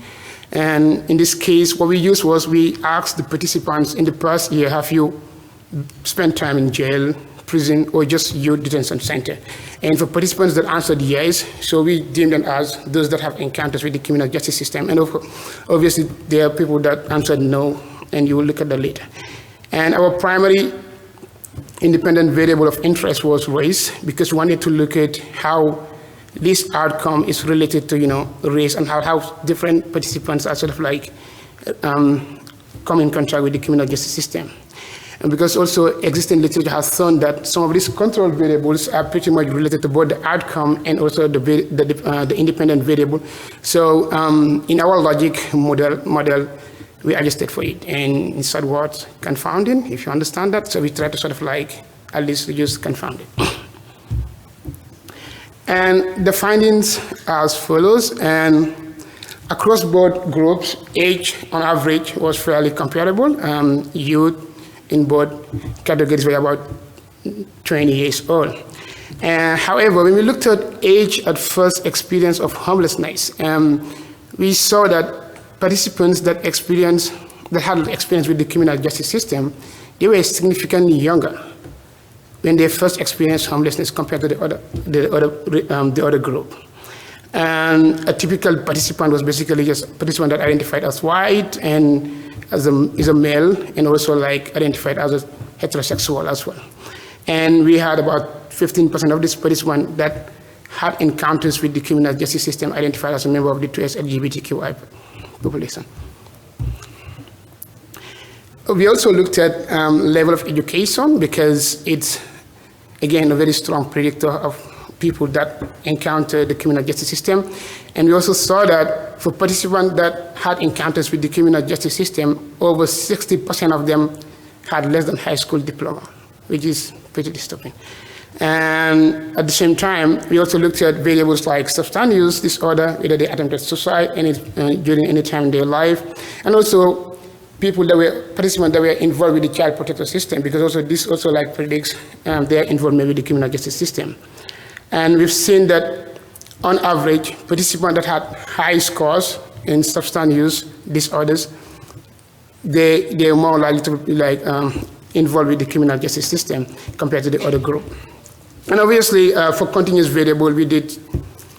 D: And in this case, what we used was we asked the participants in the past year, have you spent time in jail, prison, or just youth detention center? And for participants that answered yes, so we deemed them as those that have encounters with the criminal justice system. And obviously, there are people that answered no, and you will look at that later. And our primary independent variable of interest was race, because we wanted to look at how this outcome is related to, race, and how different participants are sort of like come in contact with the criminal justice system. And because also existing literature has shown that some of these control variables are pretty much related to both the outcome and also the independent variable. So in our logic model, we adjusted for it. And in short words, confounding, if you understand that. So we try to sort of like at least use confounding. And the findings are as follows. And across both groups, age on average was fairly comparable. Youth in both categories were about 20 years old. However, when we looked at age at first experience of homelessness, we saw that participants that had experience with the criminal justice system, they were significantly younger when they first experienced homelessness compared to the other group. And a typical participant was basically just a participant that identified as white and is a male, and also like identified as a heterosexual as well. And we had about 15% of this participants that had encounters with the criminal justice system identified as a member of the 2S LGBTQI population. We also looked at level of education, because it's, again, a very strong predictor of people that encounter the criminal justice system. And we also saw that for participants that had encounters with the criminal justice system, over 60% of them had less than high school diploma, which is pretty disturbing. And at the same time, we also looked at variables like substance use disorder, whether they attempted suicide during any time in their life, and also participants that were involved with the child protector system, because also this also like predicts their involvement with the criminal justice system. And we've seen that on average, participants that had high scores in substance use disorders, they're more likely to be like involved with the criminal justice system compared to the other group. And obviously, for continuous variable, we did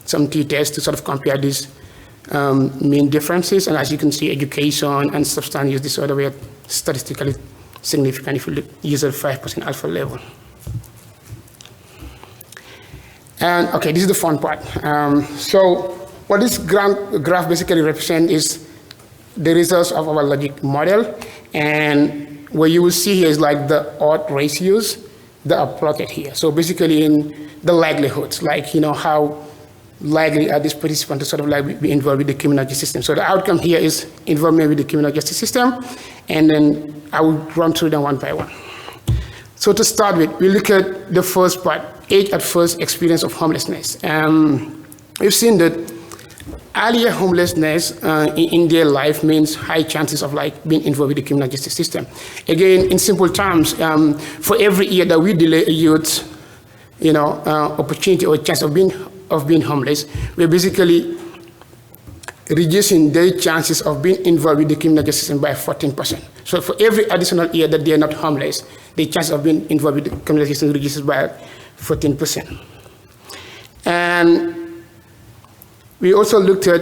D: some t-tests to sort of compare these mean differences. And as you can see, education and substance use disorder were statistically significant if you use a 5% alpha level. And okay, this is the fun part. So what this graph basically represents is the results of our logic model. And what you will see here is like the odd ratios that are plotted here. So basically in the likelihoods, like, how likely are these participants to sort of like be involved with the criminal justice system. So the outcome here is involvement with the criminal justice system. And then I will run through them one by one. So to start with, we look at the first part, age at first experience of homelessness. We've seen that earlier homelessness in their life means high chances of like being involved with the criminal justice system. Again, in simple terms, for every year that we delay a youth, opportunity or chance of being homeless, we're basically reducing their chances of being involved with the criminal justice system by 14%. So for every additional year that they are not homeless, the chance of being involved with the criminal justice system reduces by 14%. And we also looked at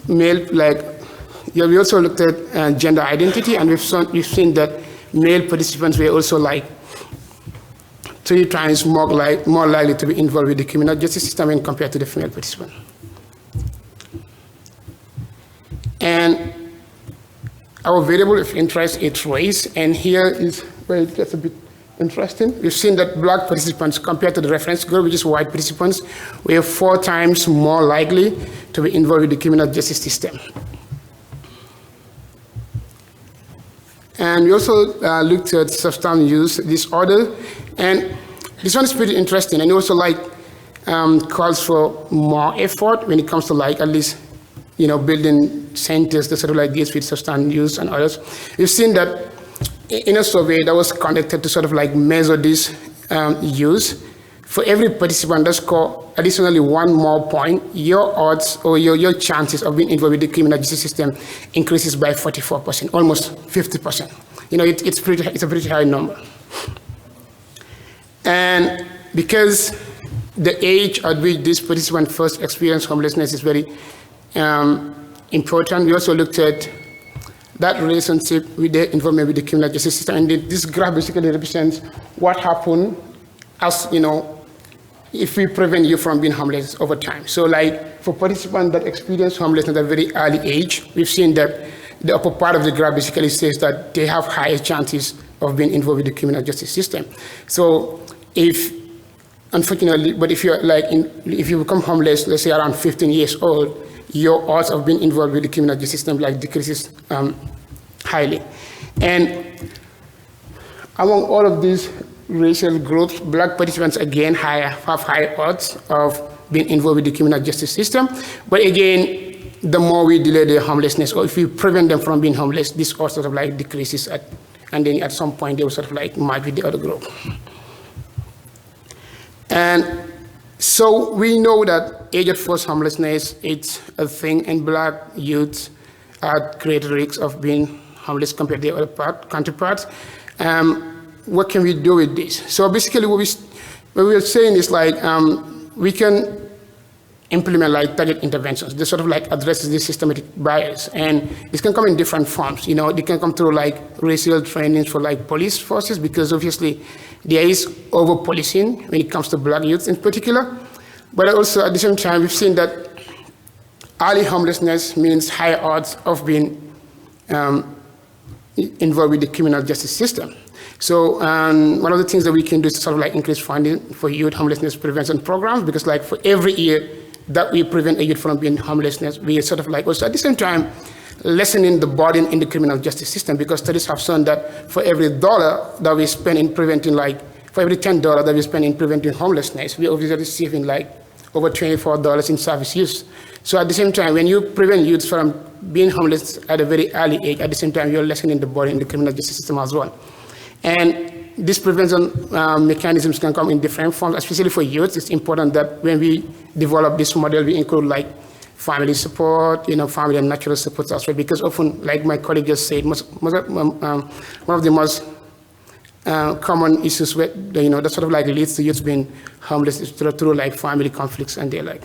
D: we also looked at gender identity, and we've seen that male participants were also like 3 times more likely to be involved with the criminal justice system when compared to the female participant. And our variable of interest is race, and here is where it gets a bit interesting. We've seen that black participants compared to the reference group, which is white participants, were 4 times more likely to be involved with the criminal justice system. And we also looked at substance use disorder, and this one is pretty interesting, and also like calls for more effort when it comes to like at least building centers that sort of like deals with substance use and others. We've seen that in a survey that was conducted to sort of like measure this use, for every participant that score additionally 1 more point, your odds or your chances of being involved with the criminal justice system increases by 44%, almost 50%. It's a pretty high number. And because the age at which this participant first experienced homelessness is very important, we also looked at that relationship with the involvement with the criminal justice system. And this graph basically represents what happened as, if we prevent you from being homeless over time. So like for participants that experience homelessness at a very early age, we've seen that the upper part of the graph basically says that they have higher chances of being involved with the criminal justice system. So unfortunately, but if you become homeless, let's say around 15 years old, your odds of being involved with the criminal justice system decreases highly. And among all of these racial groups, black participants again have high odds of being involved with the criminal justice system. But again, the more we delay their homelessness, or if we prevent them from being homeless, this odds sort of decreases, and then at some point they will sort of merge with the other group. And so we know that age at first homelessness, it's a thing, and black youths are at greater risk of being homeless compared to their other counterparts. What can we do with this? So basically what we are saying is we can implement target interventions. This sort of addresses this systematic bias, and this can come in different forms. They can come through racial trainings for police forces, because obviously there is over-policing when it comes to black youth in particular. But also at the same time, we've seen that early homelessness means higher odds of being involved with the criminal justice system. So one of the things that we can do is sort of increase funding for youth homelessness prevention programs, because for every year that we prevent a youth from being homelessness, we sort of also at the same time lessening the burden in the criminal justice system, because studies have shown that for every $1 that we spend in preventing for every $10 that we spend in preventing homelessness, we obviously receiving over $24 in service use. So at the same time, when you prevent youth from being homeless at a very early age, at the same time you're lessening the burden in the criminal justice system as well. And these prevention mechanisms can come in different forms, especially for youth. It's important that when we develop this model, we include family support, family and natural support as well, because often, like my colleague just said, one of the most common issues that sort of leads to youth being homeless is through family conflicts and the like.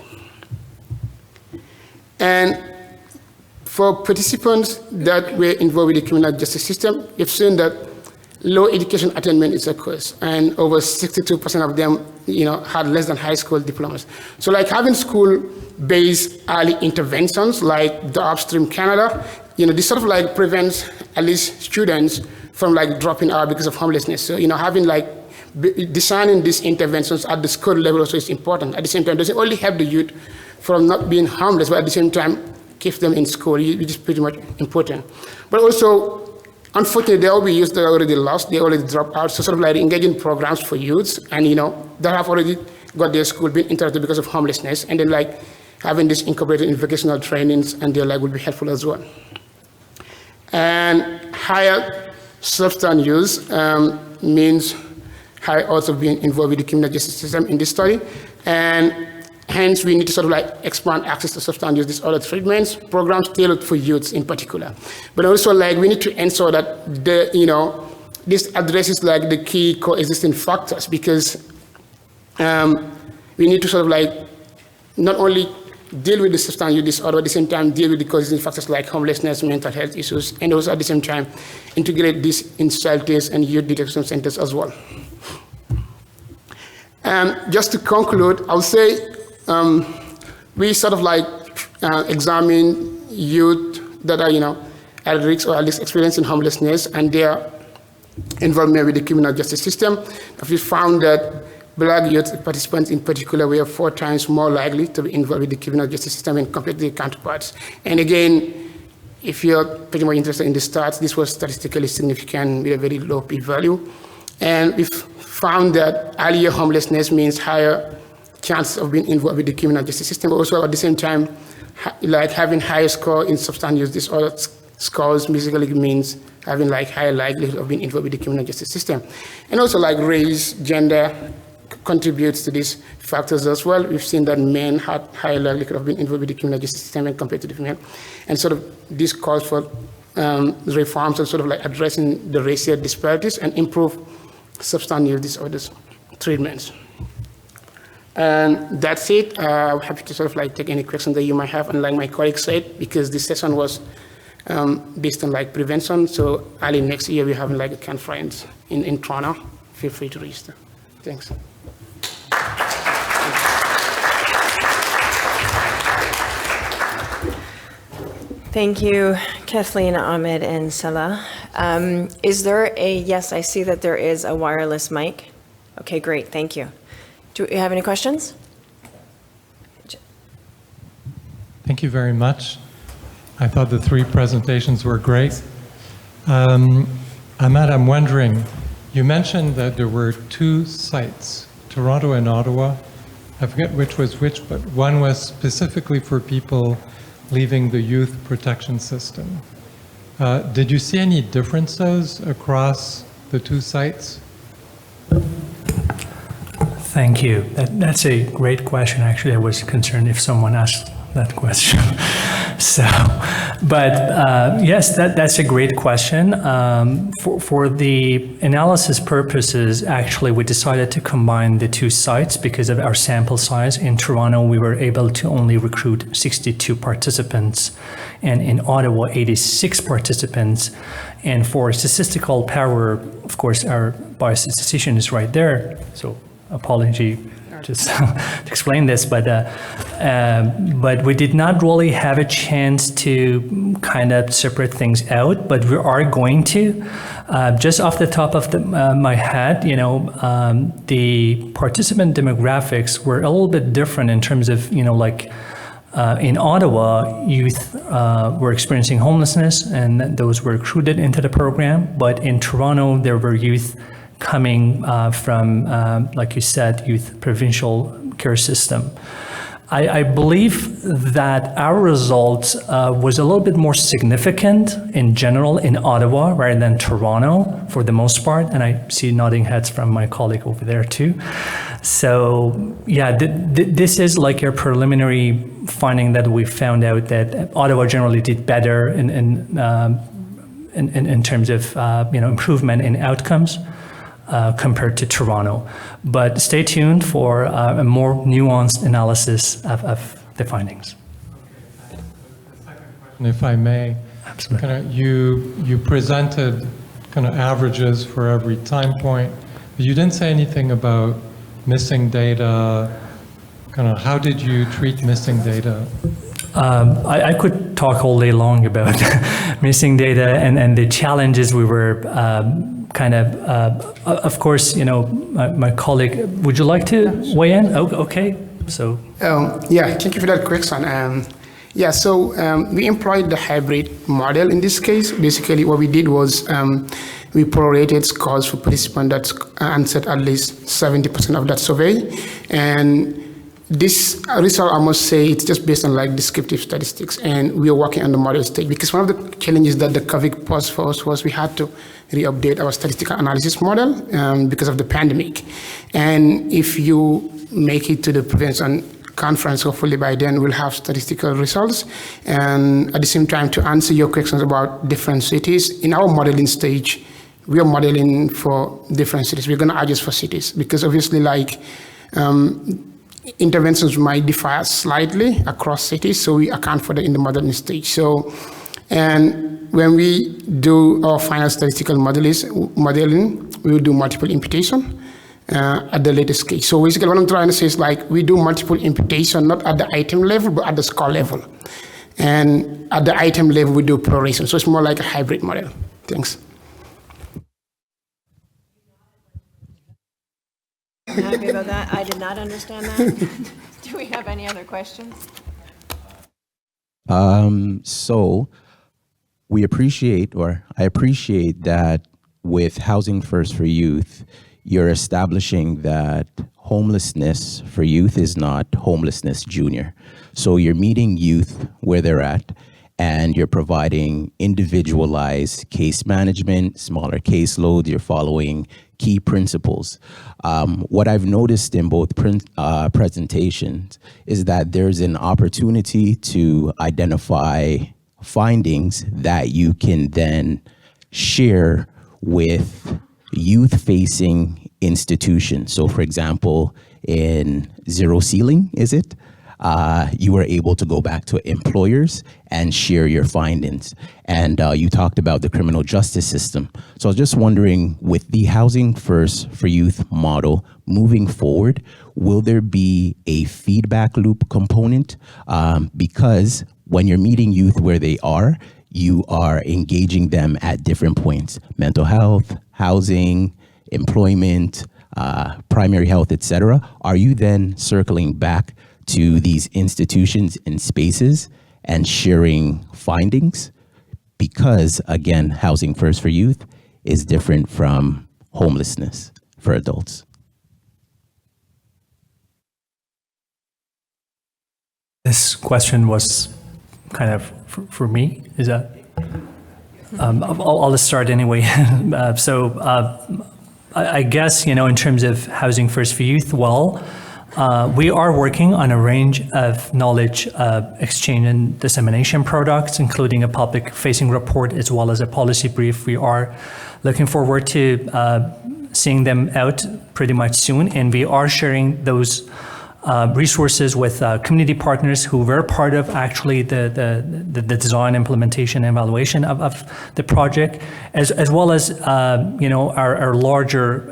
D: And for participants that were involved with the criminal justice system, we've seen that low education attainment is a cause, and over 62% of them, had less than high school diplomas. So having school-based early interventions like the Upstream Canada, this sort of prevents at least students from dropping out because of homelessness. So, having designing these interventions at the school level also is important. At the same time, it doesn't only help the youth from not being homeless, but at the same time, keep them in school, which is pretty much important. But also, unfortunately, there will be youth that are already lost, they already dropped out, so sort of engaging programs for youths, and that have already got their school being interrupted because of homelessness, and then having this incorporated in vocational trainings and their will be helpful as well. And higher substance use means higher odds of being involved with the criminal justice system in this study, and hence, we need to sort of expand access to substance use disorder treatments, programs tailored for youths in particular. But also we need to ensure that this addresses the key coexisting factors, because we need to sort of not only deal with the substance use disorder, at the same time deal with the causing factors like homelessness, mental health issues, and also at the same time integrate this in shelters and youth detection centers as well. And just to conclude, I would say we sort of like examine youth that are, at risk or at least experiencing homelessness and their involvement with the criminal justice system. We found that Black youth participants in particular were 4 times more likely to be involved with the criminal justice system and compared to their counterparts. And again, if you're pretty much interested in the stats, this was statistically significant with a very low p-value. And we found that earlier homelessness means higher chance of being involved with the criminal justice system, but also at the same time, like having higher score in substance use disorder scores basically means having like higher likelihood of being involved with the criminal justice system. And also like race, gender contributes to these factors as well. We've seen that men had higher likelihood of being involved with the criminal justice system when compared to the female. And sort of this calls for reforms and sort of like addressing the racial disparities and improve substance use disorders treatments. And that's it. I'm happy to sort of like take any questions that you might have. And like my colleague said, because this session was based on like prevention, so early next year we're having like a conference in Toronto. Feel free to register. Thanks.
A: Thank you, Kathleen, Ahmed, and Sallah. Is there yes, I see that there is a wireless mic. Okay, great, thank you. Do you have any questions?
E: Thank you very much. I thought the 3 presentations were great. Ahmad, I'm wondering, you mentioned that there were 2 sites, Toronto and Ottawa. I forget which was which, but one was specifically for people leaving the youth protection system. Did you see any differences across the 2 sites?
C: Thank you. That's a great question. Actually, I was concerned if someone asked that question. Yes, that's a great question. For the analysis purposes, actually, we decided to combine the 2 sites because of our sample size. In Toronto, we were able to only recruit 62 participants, and in Ottawa, 86 participants. And for statistical power, of course, our biostatistician is right there. So apology just to explain this, but we did not really have a chance to kind of separate things out, but we are going to. Just off the top of my head, the participant demographics were a little bit different in terms of, in Ottawa, youth were experiencing homelessness, and those were recruited into the program. But in Toronto, there were youth coming from, like you said, youth provincial care system. I believe that our results was a little bit more significant in general in Ottawa rather than Toronto for the most part, and I see nodding heads from my colleague over there too. So yeah, this is like a preliminary finding that we found out that Ottawa generally did better in terms of improvement in outcomes compared to Toronto. But stay tuned for a more nuanced analysis of the findings.
E: If I may,
C: Absolutely.
E: You presented kind of averages for every time point, but you didn't say anything about missing data. Kind of how did you treat missing data?
C: I could talk all day long about missing data and the challenges we were of course, my colleague, would you like to weigh in? Oh, okay, so.
D: Yeah, thank you for that question. We employed the hybrid model in this case. Basically, what we did was we prorated scores for participants that answered at least 70% of that survey. And this result, I must say, it's just based on like descriptive statistics, and we are working on the model stage because one of the challenges that the COVID posed for us was we had to re-update our statistical analysis model because of the pandemic. And if you make it to the prevention conference, hopefully by then we'll have statistical results. And at the same time, to answer your questions about different cities, in our modeling stage, we are modeling for different cities. We're going to adjust for cities because obviously interventions might differ slightly across cities, so we account for that in the modeling stage. So, and when we do our final statistical modeling, we will do multiple imputation at the latest stage. So basically what I'm trying to say is like we do multiple imputation, not at the item level, but at the score level. And at the item level, we do proration. So it's more like a hybrid model. Thanks.
A: I'm happy about that. I did not understand that. Do we have any other questions?
F: So we appreciate, or I appreciate that with Housing First for Youth, you're establishing that homelessness for youth is not homelessness junior. So you're meeting youth where they're at, and you're providing individualized case management, smaller caseloads, you're following key principles. What I've noticed in both presentations is that there's an opportunity to identify findings that you can then share with youth-facing institutions. So for example, in Zero Ceiling, is it? You were able to go back to employers and share your findings. And you talked about the criminal justice system. So I was just wondering, with the Housing First for Youth model moving forward, will there be a feedback loop component? Because when you're meeting youth where they are, you are engaging them at different points: mental health, housing, employment, primary health, etc. Are you then circling back to these institutions and spaces and sharing findings? Because again, Housing First for Youth is different from homelessness for adults.
C: This question was kind of for me. Is that? I'll start anyway. I guess, in terms of Housing First for Youth, we are working on a range of knowledge exchange and dissemination products, including a public-facing report as well as a policy brief. We are looking forward to seeing them out pretty much soon, and we are sharing those resources with community partners who were part of actually the design, implementation, and evaluation of the project, as well as our larger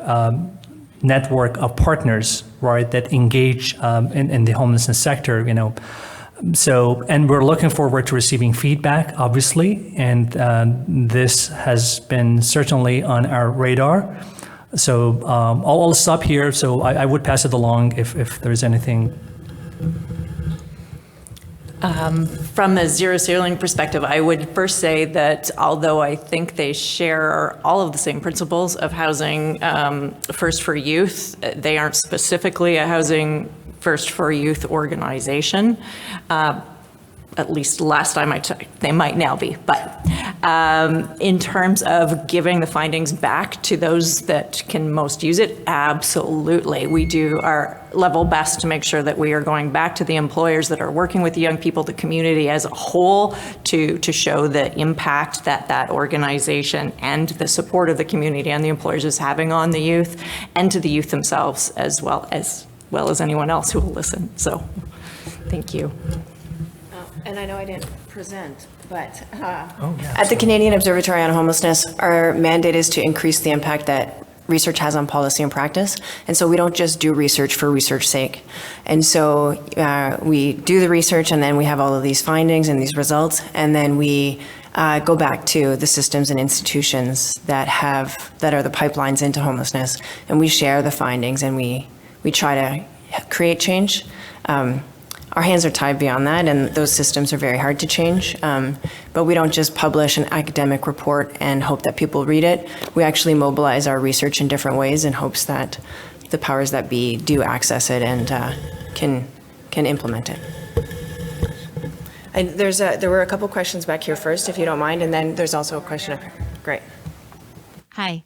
C: network of partners, right, that engage in the homelessness sector, So, and we're looking forward to receiving feedback, obviously, and this has been certainly on our radar. So I'll stop here. So I would pass it along if there's anything.
B: From a Zero Ceiling perspective, I would first say that although I think they share all of the same principles of Housing First for Youth, they aren't specifically a Housing First for Youth organization. At least last time I checked, they might now be. But in terms of giving the findings back to those that can most use it, absolutely. We do our level best to make sure that we are going back to the employers that are working with the young people, the community as a whole, to show the impact that organization and the support of the community and the employers is having on the youth, and to the youth themselves as well as anyone else who will listen. So thank you.
A: And I know I didn't present, but at the Canadian Observatory on Homelessness, our mandate is to increase the impact that research has on policy and practice. And so we don't just do research for research's sake. And so we do the research, and then we have all of these findings and these results, and then we go back to the systems and institutions that are the pipelines into homelessness, and we share the findings, and we try to create change. Our hands are tied beyond that, and those systems are very hard to change. But we don't just publish an academic report and hope that people read it. We actually mobilize our research in different ways in hopes that the powers that be do access it and can implement it. And there were a couple questions back here first, if you don't mind, and then there's also a question up here. Great.
G: Hi.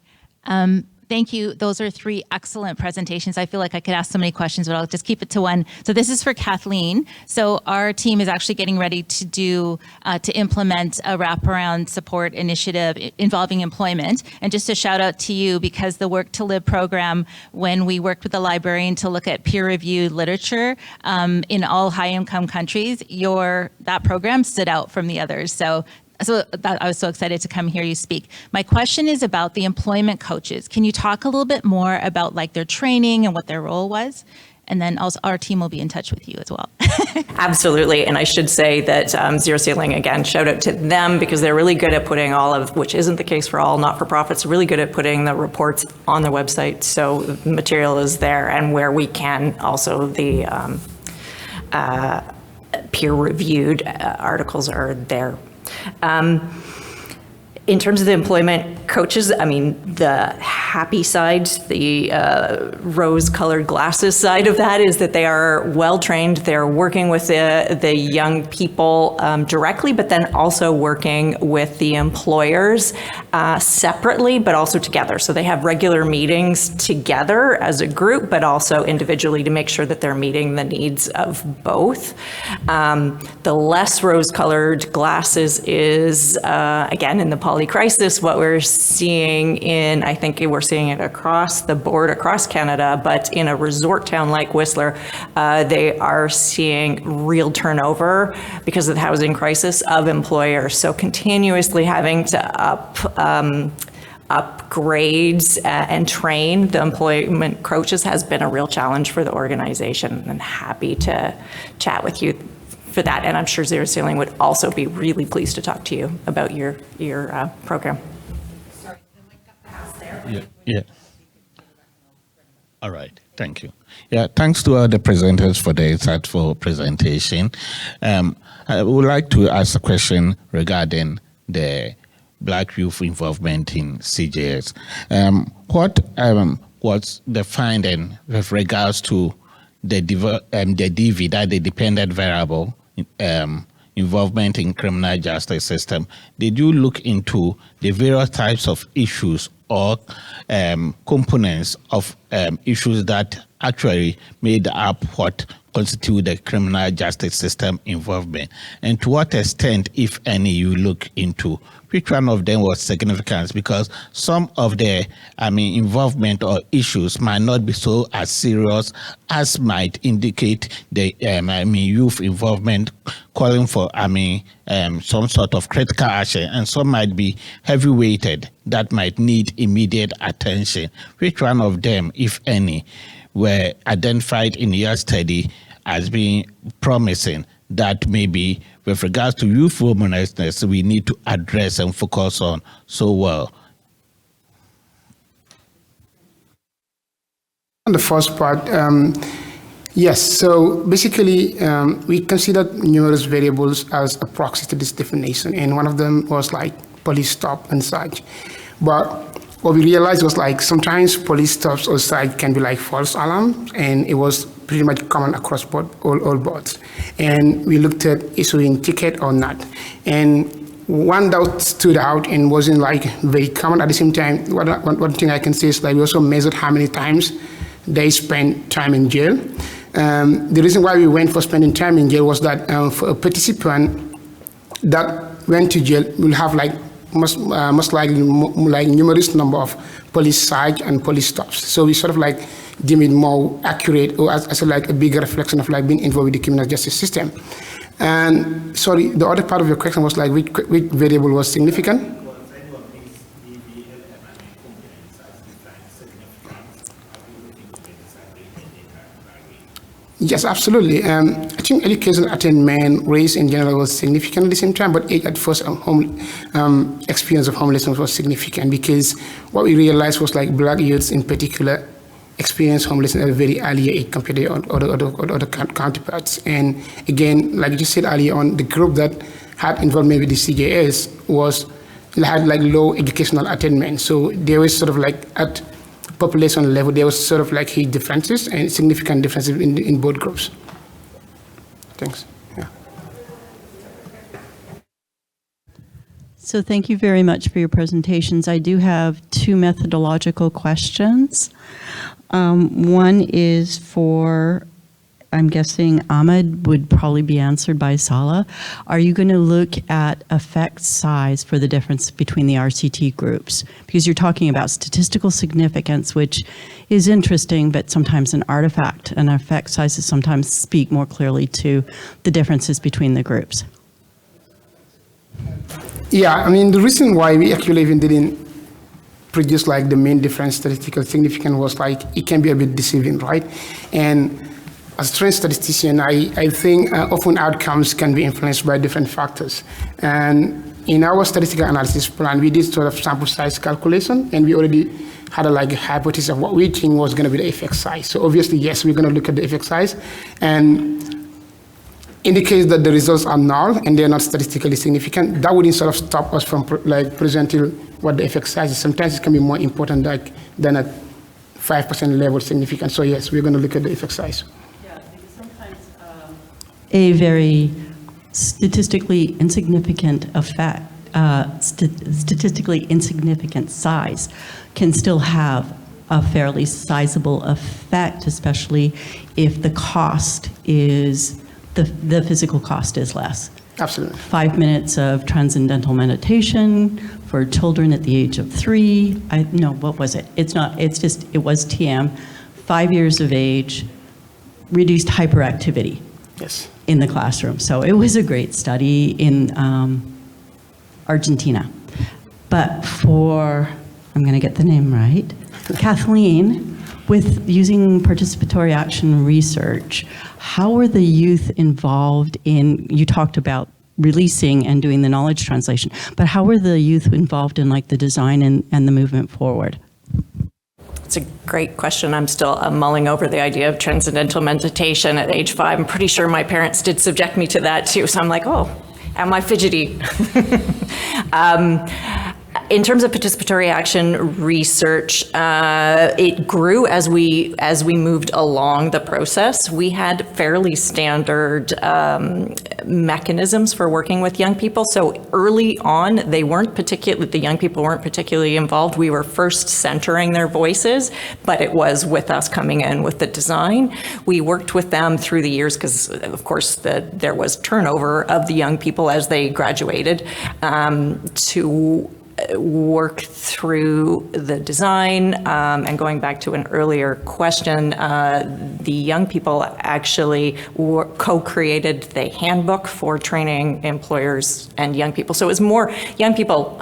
G: Thank you. Those are three excellent presentations. I feel like I could ask so many questions, but I'll just keep it to one. So this is for Kathleen. So our team is actually getting ready to implement a wraparound support initiative involving employment. And just a shout out to you, because the Work to Live program, when we worked with the librarian to look at peer-reviewed literature in all high-income countries, that program stood out from the others. So I was so excited to come hear you speak. My question is about the employment coaches. Can you talk a little bit more about like their training and what their role was? And then also our team will be in touch with you as well.
B: Absolutely. And I should say that Zero Ceiling, again, shout out to them, because they're really good at putting which isn't the case for all not-for-profits, really good at putting the reports on their website. So the material is there, and where we can, also the peer-reviewed articles are there. In terms of the employment coaches, I mean, the happy side, the rose-colored glasses side of that is that they are well-trained. They're working with the young people directly, but then also working with the employers separately, but also together. So they have regular meetings together as a group, but also individually, to make sure that they're meeting the needs of both. The less rose-colored glasses is, again, in the crisis, what we're seeing I think we're seeing it across the board, across Canada, but in a resort town like Whistler, they are seeing real turnover because of the housing crisis of employers. So continuously having to upgrade and train the employment coaches has been a real challenge for the organization. I'm happy to chat with you for that, and I'm sure Zero Ceiling would also be really pleased to talk to you about your program.
H: Sorry, the link got passed there. Yeah. All right, thank you. Yeah, thanks to all the presenters for the insightful presentation. I would like to ask a question regarding the Black youth involvement in CJS. What was the finding with regards to the DV, that the dependent variable, involvement in criminal justice system? Did you look into the various types of issues or components of issues that actually made up what constitute the criminal justice system involvement? And to what extent, if any, you look into which one of them was significant? Because some of the involvement or issues might not be so as serious as might indicate the youth involvement calling for some sort of critical action, and some might be heavy weighted that might need immediate attention. Which one of them, if any, were identified in your study as being promising that maybe with regards to youth homelessness we need to address and focus on so well?
D: On the first part, yes. So basically, we considered numerous variables as a proxy to this definition, and one of them was like police stop and such. But what we realized was like sometimes police stops or such can be like false alarm, and it was pretty much common across all boards. And we looked at issuing ticket or not. And one that stood out and wasn't like very common at the same time, one thing I can say is like we also measured how many times they spent time in jail. The reason why we went for spending time in jail was that for a participant that went to jail will have like most likely like numerous number of police sites and police stops. So we sort of like deem it more accurate, or as like a bigger reflection of like being involved with the criminal justice system. And sorry, the other part of your question was like which variable was significant? Yes, absolutely. I think educational attainment, race in general was significant at the same time, but age at first experience of homelessness was significant, because what we realized was like Black youths in particular experience homelessness at a very early age compared to other counterparts. And again, like you said earlier on, the group that had involvement with the CJS had like low educational attainment. So they were sort of like at population level, there was sort of like huge differences and significant differences in both groups. Thanks. Yeah.
I: So thank you very much for your presentations. I do have two methodological questions. One is for, I'm guessing Ahmad would probably be answered by Sallah. Are you going to look at effect size for the difference between the RCT groups? Because you're talking about statistical significance, which is interesting, but sometimes an artifact, and effect sizes sometimes speak more clearly to the differences between the groups.
D: Yeah, I mean, the reason why we actually even didn't produce like the main difference statistical significance was like, it can be a bit deceiving, right? And as a trained statistician, I think often outcomes can be influenced by different factors. And in our statistical analysis plan, we did sort of sample size calculation, and we already had a hypothesis of what we think was going to be the effect size. So obviously, yes, we're going to look at the effect size, and in the case that the results are null and they're not statistically significant, that wouldn't sort of stop us from presenting what the effect size is. Sometimes it can be more important than a 5% level significance. So yes, we're going to look at the effect size.
I: Yeah, because sometimes a very statistically insignificant effect, statistically insignificant size can still have a fairly sizable effect, especially if the cost is, the physical cost is less.
D: Absolutely.
I: 5 minutes of transcendental meditation for children at the age of 3. No, what was it? It's not, it's just, it was TM, 5 years of age, reduced hyperactivity.
D: Yes.
I: In the classroom. So it was a great study in Argentina. But for, I'm going to get the name right, Kathleen, with using participatory action research, how were the youth involved in, you talked about releasing and doing the knowledge translation, but how were the youth involved in the design and the movement forward?
B: It's a great question. I'm still mulling over the idea of transcendental meditation at age 5. I'm pretty sure my parents did subject me to that too. So I'm like, oh, am I fidgety? In terms of participatory action research, it grew as we moved along the process. We had fairly standard mechanisms for working with young people. So early on, the young people weren't particularly involved. We were first centering their voices, but it was with us coming in with the design. We worked with them through the years because, of course, there was turnover of the young people as they graduated to work through the design, and going back to an earlier question, the young people actually co-created the handbook for training employers and young people. So it was more young people,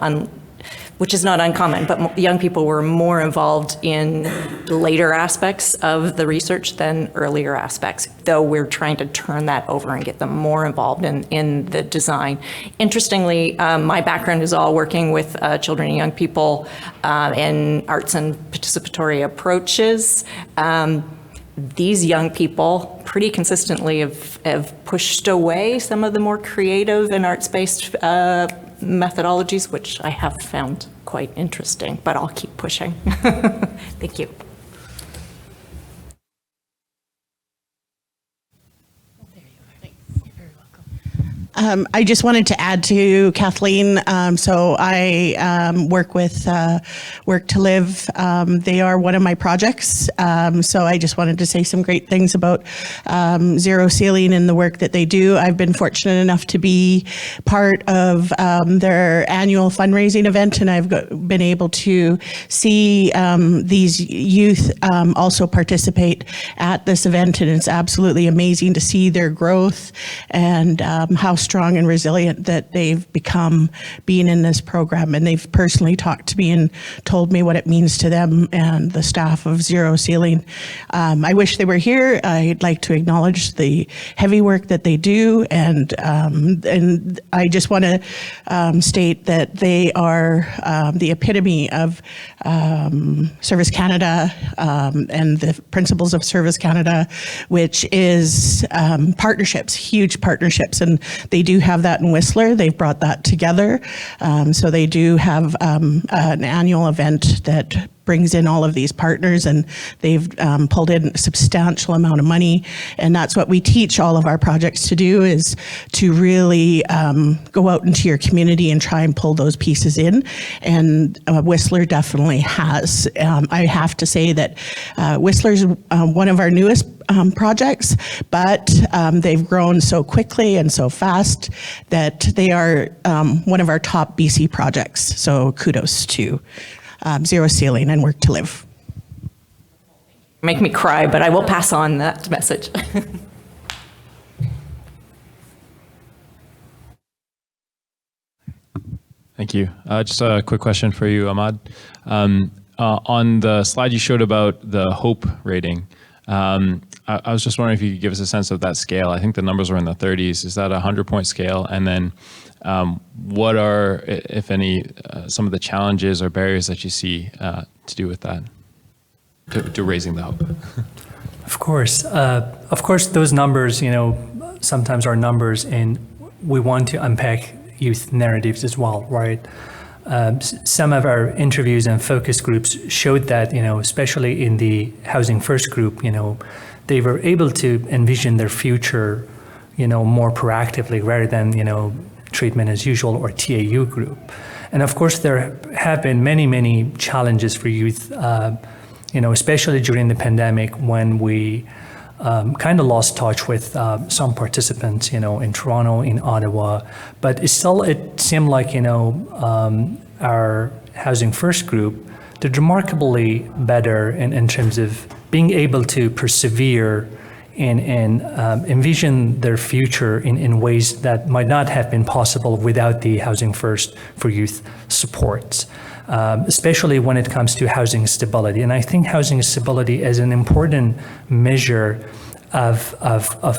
B: which is not uncommon, but young people were more involved in later aspects of the research than earlier aspects, though we're trying to turn that over and get them more involved in the design. Interestingly, my background is all working with children and young people in arts and participatory approaches. These young people pretty consistently have pushed away some of the more creative and arts-based methodologies, which I have found quite interesting, but I'll keep pushing. Thank you.
J: I just wanted to add to Kathleen. So I work with Work to Live. They are one of my projects. So I just wanted to say some great things about Zero Ceiling and the work that they do. I've been fortunate enough to be part of their annual fundraising event, and I've been able to see these youth also participate at this event, and it's absolutely amazing to see their growth and how strong and resilient that they've become being in this program. And they've personally talked to me and told me what it means to them and the staff of Zero Ceiling. I wish they were here. I'd like to acknowledge the heavy work that they do. And I just want to state that they are the epitome of Service Canada and the principles of Service Canada, which is partnerships, huge partnerships. And they do have that in Whistler. They've brought that together. So they do have an annual event that brings in all of these partners, and they've pulled in a substantial amount of money. And that's what we teach all of our projects to do, is to really go out into your community and try and pull those pieces in. And Whistler definitely has. I have to say that Whistler's one of our newest projects, but they've grown so quickly and so fast that they are one of our top BC projects. So kudos to Zero Ceiling and Work to Live.
B: Make me cry, but I will pass on that message.
K: Thank you. Just a quick question for you, Ahmad. On the slide you showed about the hope rating, I was just wondering if you could give us a sense of that scale. I think the numbers were in the 30s. Is that a 100-point scale? And then what are, if any, some of the challenges or barriers that you see to do with that, to raising the hope?
C: Of course, those numbers, sometimes are numbers, and we want to unpack youth narratives as well, right? Some of our interviews and focus groups showed that, especially in the Housing First group, they were able to envision their future, more proactively rather than, treatment as usual or TAU group. And of course, there have been many, many challenges for youth, especially during the pandemic when we kind of lost touch with some participants, in Toronto, in Ottawa, but it seemed like, our Housing First group did remarkably better in terms of being able to persevere and envision their future in ways that might not have been possible without the Housing First for Youth supports, especially when it comes to housing stability. And I think housing stability is an important measure of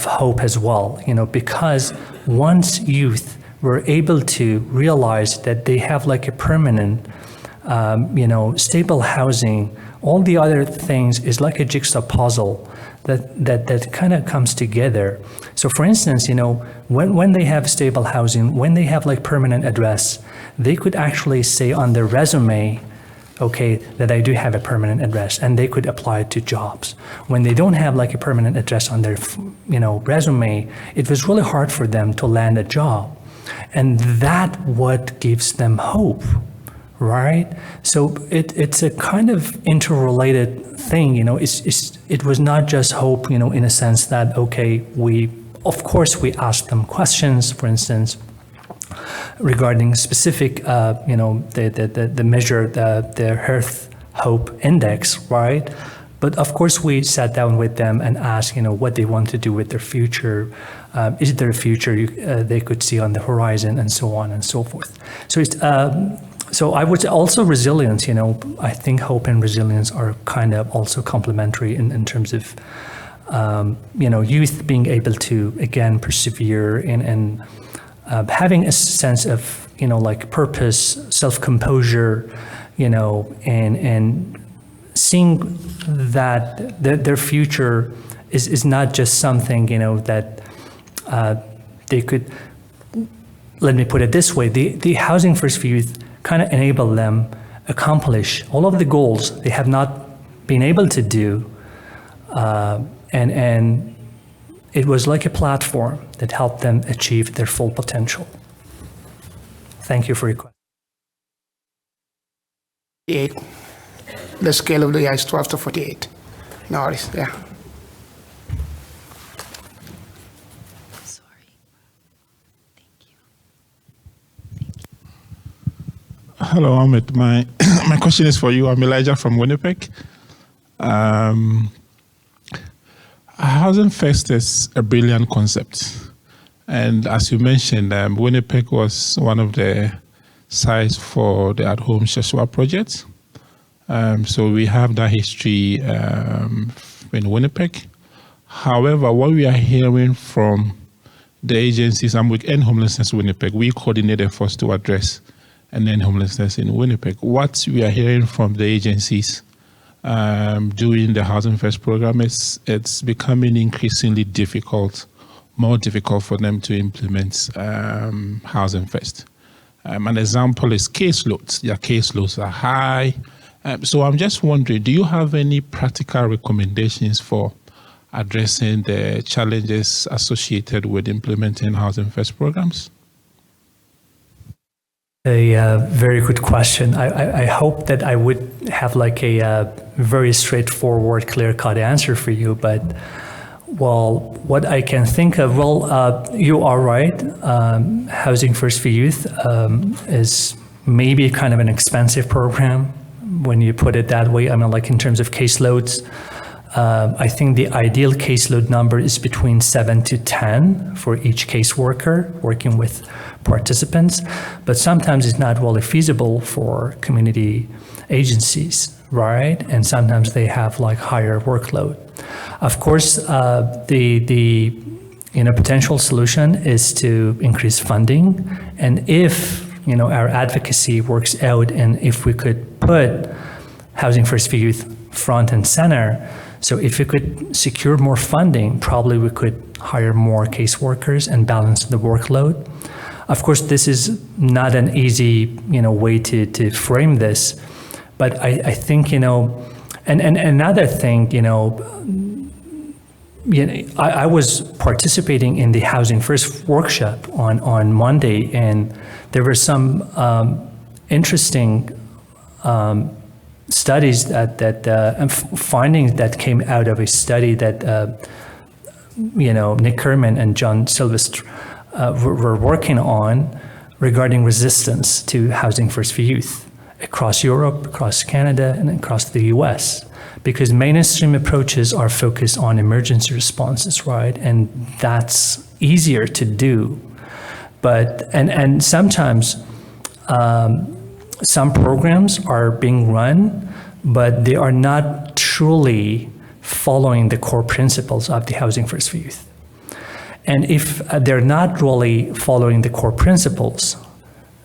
C: hope as well, because once youth were able to realize that they have like a permanent, stable housing, all the other things is like a jigsaw puzzle that kind of comes together. So for instance, when they have stable housing, when they have like permanent address, they could actually say on their resume, okay, that I do have a permanent address, and they could apply it to jobs. When they don't have like a permanent address on their, resume, it was really hard for them to land a job. And that what gives them hope, right? So it's a kind of interrelated thing, it was not just hope, in a sense that, okay, of course we asked them questions, for instance, regarding specific, the measure, the Health Hope Index, right? But of course we sat down with them and asked, what they want to do with their future. Is there a future they could see on the horizon, and so on and so forth. So so I would say also resilience, I think hope and resilience are kind of also complementary in terms of, youth being able to, again, persevere and having a sense of, like purpose, self-composure, and seeing that their future is not just something, that they could, let me put it this way, the Housing First for Youth kind of enable them accomplish all of the goals they have not been able to do, and it was like a platform that helped them achieve their full potential. Thank you for your question.
D: The scale of the year is 12 to 48. No worries, yeah.
L: Hello, Ahmed. My question is for you. I'm Elijah from Winnipeg. Housing First is a brilliant concept. And as you mentioned, Winnipeg was one of the sites for the at-home Shashua project. So we have that history in Winnipeg. However, what we are hearing from the agencies, and with End Homelessness Winnipeg, we coordinate efforts to address and end homelessness in Winnipeg. What we are hearing from the agencies doing the Housing First program is it's becoming increasingly difficult, more difficult for them to implement Housing First. An example is caseloads. Their caseloads are high. So I'm just wondering, do you have any practical recommendations for addressing the challenges associated with implementing Housing First programs?
C: A very good question. I hope that I would have like a very straightforward, clear-cut answer for you, but well, what I can think of, you are right. Housing First for Youth is maybe kind of an expensive program when you put it that way. I mean, like in terms of caseloads, I think the ideal caseload number is between 7 to 10 for each caseworker working with participants, but sometimes it's not really feasible for community agencies, right? And sometimes they have like higher workload. Of course, the potential solution is to increase funding, and if our advocacy works out, and if we could put Housing First for Youth front and center, so if we could secure more funding, probably we could hire more caseworkers and balance the workload. Of course, this is not an easy, way to frame this, but I think, and another thing, I was participating in the Housing First workshop on Monday, and there were some interesting studies and findings that came out of a study that Nick Kerman and John Sylvester were working on regarding resistance to Housing First for Youth across Europe, across Canada, and across the US, because mainstream approaches are focused on emergency responses, right? And that's easier to do. But, and sometimes some programs are being run, but they are not truly following the core principles of the Housing First for Youth. And if they're not really following the core principles,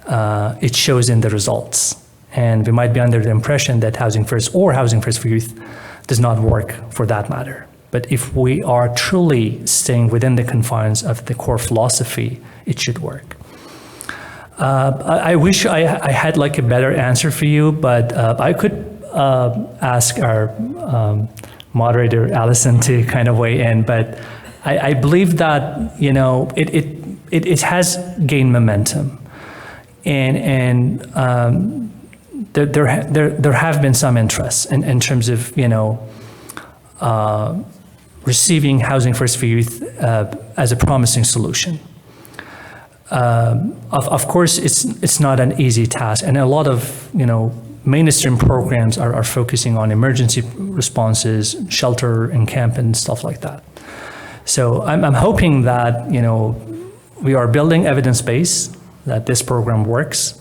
C: it shows in the results. And we might be under the impression that Housing First or Housing First for Youth does not work for that matter. But if we are truly staying within the confines of the core philosophy, it should work. I wish I had like a better answer for you, but I could ask our moderator, Allison, to kind of weigh in, but I believe that, it has gained momentum. And there have been some interest in terms of, receiving Housing First for Youth as a promising solution. Of course, it's not an easy task, and a lot of mainstream programs are focusing on emergency responses, shelter and camp and stuff like that. So I'm hoping that we are building evidence base that this program works,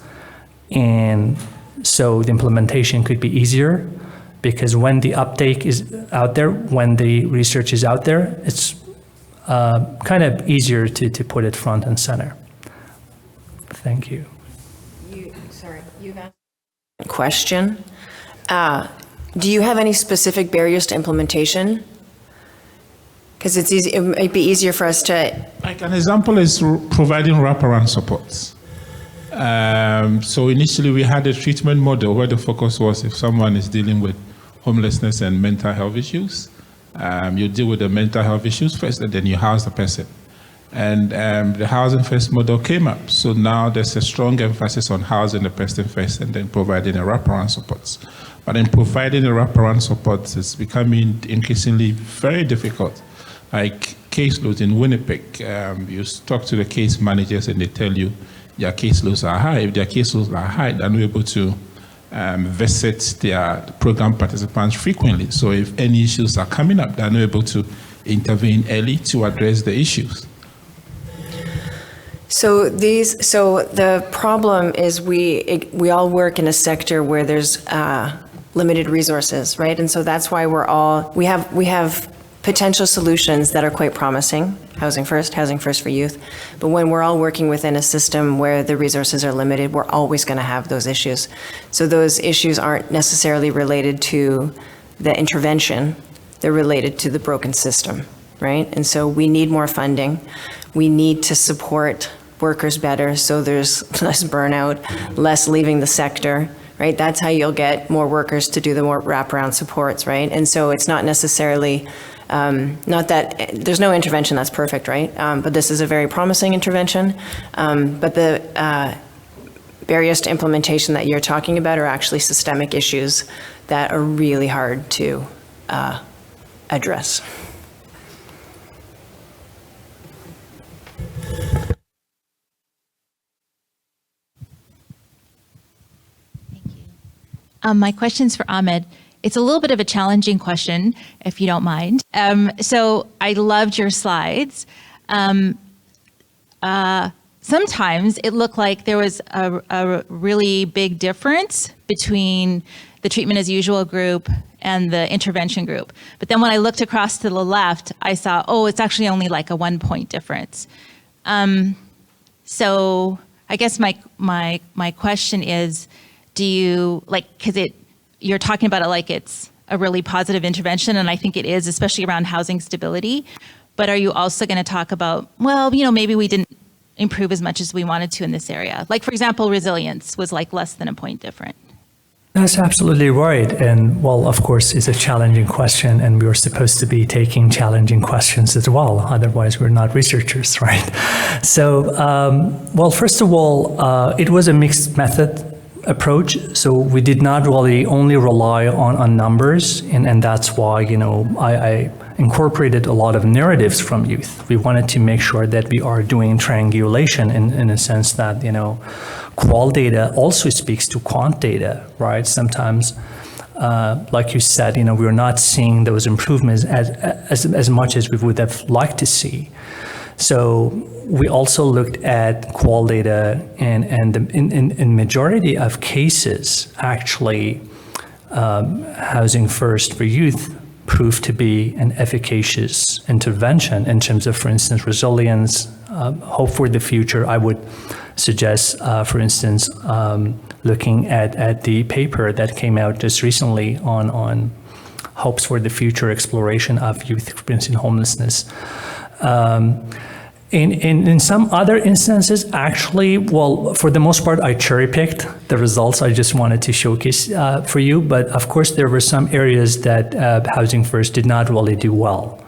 C: and so the implementation could be easier, because when the uptake is out there, when the research is out there, it's kind of easier to put it front and center. Thank you.
A: You've asked a question. Do you have any specific barriers to implementation? Because it's easy, it might be easier for us to.
L: Like an example is providing wraparound supports. So initially we had a treatment model where the focus was if someone is dealing with homelessness and mental health issues, you deal with the mental health issues first, and then you house the person. And the Housing First model came up. So now there's a strong emphasis on housing the person first and then providing the wraparound supports. But in providing the wraparound supports, it's becoming increasingly very difficult. Like caseloads in Winnipeg, you talk to the case managers and they tell you their caseloads are high. If their caseloads are high, they're not able to visit their program participants frequently. So if any issues are coming up, they're not able to intervene early to address the issues.
A: So the problem is we all work in a sector where there's limited resources, right? And so that's why we have potential solutions that are quite promising, Housing First for Youth. But when we're all working within a system where the resources are limited, we're always going to have those issues. So those issues aren't necessarily related to the intervention, they're related to the broken system, right? And so we need more funding. We need to support workers better so there's less burnout, less leaving the sector, right? That's how you'll get more workers to do the more wraparound supports, right? And so it's not necessarily, not that, there's no intervention that's perfect, right? But this is a very promising intervention. But the barriers to implementation that you're talking about are actually systemic issues that are really hard to address.
G: My question's for Ahmad. It's a little bit of a challenging question, if you don't mind. So I loved your slides. Sometimes it looked like there was a really big difference between the treatment as usual group and the intervention group. But then when I looked across to the left, I saw, oh, it's actually only like a 1 point difference. So I guess my question is, do you, like, because you're talking about it like it's a really positive intervention, and I think it is, especially around housing stability, but are you also going to talk about, well, you know, maybe we didn't improve as much as we wanted to in this area? Like, for example, resilience was like less than a point different.
C: That's absolutely right. And well, of course, it's a challenging question, and we were supposed to be taking challenging questions as well. Otherwise, we're not researchers, right? So, well, first of all, it was a mixed method approach. So we did not really only rely on numbers. And that's why, you know, I incorporated a lot of narratives from youth. We wanted to make sure that we are doing triangulation in a sense that, you know, qual data also speaks to quant data, right? Sometimes, like you said, you know, we're not seeing those improvements as much as we would have liked to see. So we also looked at qual data, and in majority of cases, actually, Housing First for Youth proved to be an efficacious intervention in terms of, for instance, resilience, hope for the future. I would suggest, for instance, looking at the paper that came out just recently on hopes for the future exploration of youth experiencing homelessness. In some other instances, actually, well, for the most part, I cherry-picked the results I just wanted to showcase for you. But of course, there were some areas that Housing First did not really do well.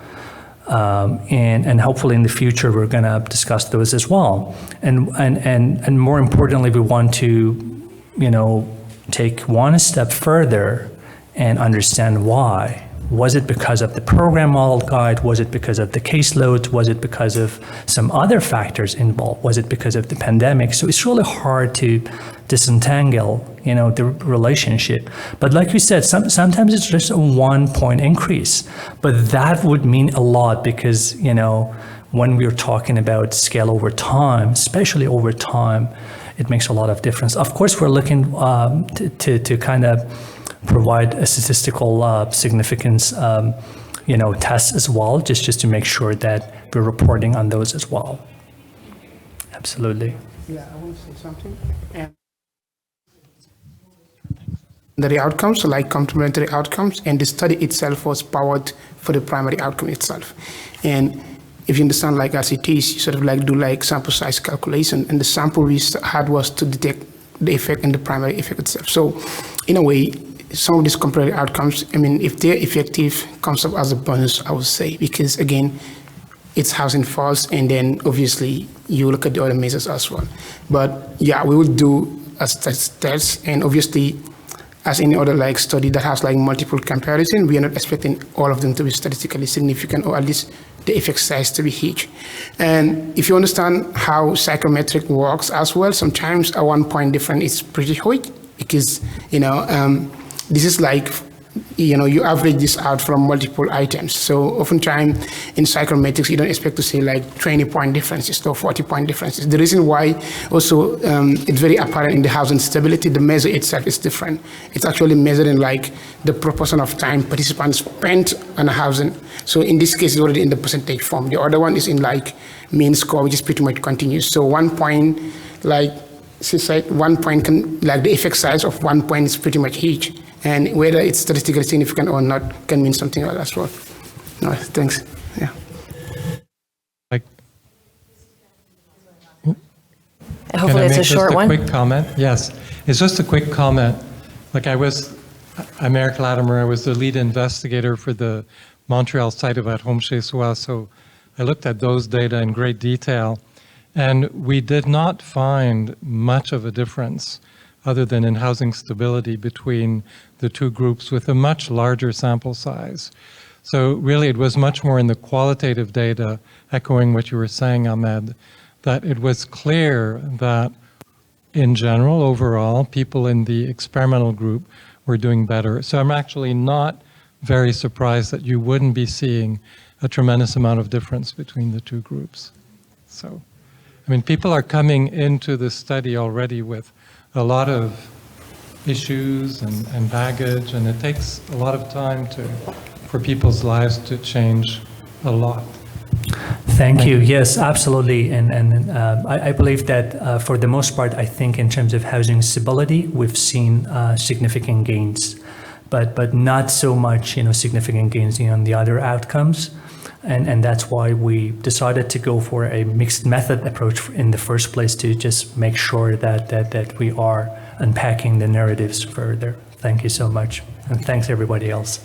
C: And hopefully in the future, we're going to discuss those as well. And more importantly, we want to, you know, take one step further and understand why. Was it because of the program model guide? Was it because of the caseloads? Was it because of some other factors involved? Was it because of the pandemic? So it's really hard to disentangle, you know, the relationship. But like you said, sometimes it's just a 1 point increase, but that would mean a lot because, you know, when we're talking about scale over time, especially over time, it makes a lot of difference. Of course, we're looking to kind of provide a statistical significance, you know, tests as well, just to make sure that we're reporting on those as well. Absolutely.
D: Yeah, I want to say something. The outcomes, like complementary outcomes, and the study itself was powered for the primary outcome itself. And if you understand, like as it is, you sort of like do like sample size calculation, and the sample we had was to detect the effect and the primary effect itself. So in a way, some of these complementary outcomes, I mean, if they're effective, comes up as a bonus, I would say, because again, it's housing first, and then obviously you look at the other measures as well. But yeah, we will do a test, and obviously, as any other like study that has like multiple comparison, we are not expecting all of them to be statistically significant, or at least the effect size to be huge. And if you understand how psychometric works as well, sometimes a 1 point difference is pretty huge, because, you know, this is like, you know, you average this out from multiple items. So oftentimes in psychometrics, you don't expect to see like 20-point differences or 40-point differences. The reason why also it's very apparent in the housing stability, the measure itself is different. It's actually measuring like the proportion of time participants spent on a housing. So in this case, it's already in the percentage form. The other one is in like mean score, which is pretty much continuous. So 1 point, like, 1 point can, like the effect size of 1 point is pretty much huge. And whether it's statistically significant or not can mean something else as well. No, thanks. Yeah.
E: Like,
A: Hopefully it's a short one.
E: Quick comment? Yes, it's just a quick comment. Like I'm Eric Latimer, I was the lead investigator for the Montreal site of At Home Chez Soi, so I looked at those data in great detail, and we did not find much of a difference other than in housing stability between the two groups with a much larger sample size. So really it was much more in the qualitative data, echoing what you were saying, Ahmed, that it was clear that in general, overall, people in the experimental group were doing better. So I'm actually not very surprised that you wouldn't be seeing a tremendous amount of difference between the two groups. So, I mean, people are coming into the study already with a lot of issues and baggage, and it takes a lot of time for people's lives to change a lot.
C: Thank you. Yes, absolutely. And I believe that for the most part, I think in terms of housing stability, we've seen significant gains, but not so much, significant gains in the other outcomes. And that's why we decided to go for a mixed method approach in the first place, to just make sure that we are unpacking the narratives further. Thank you so much. And thanks everybody else.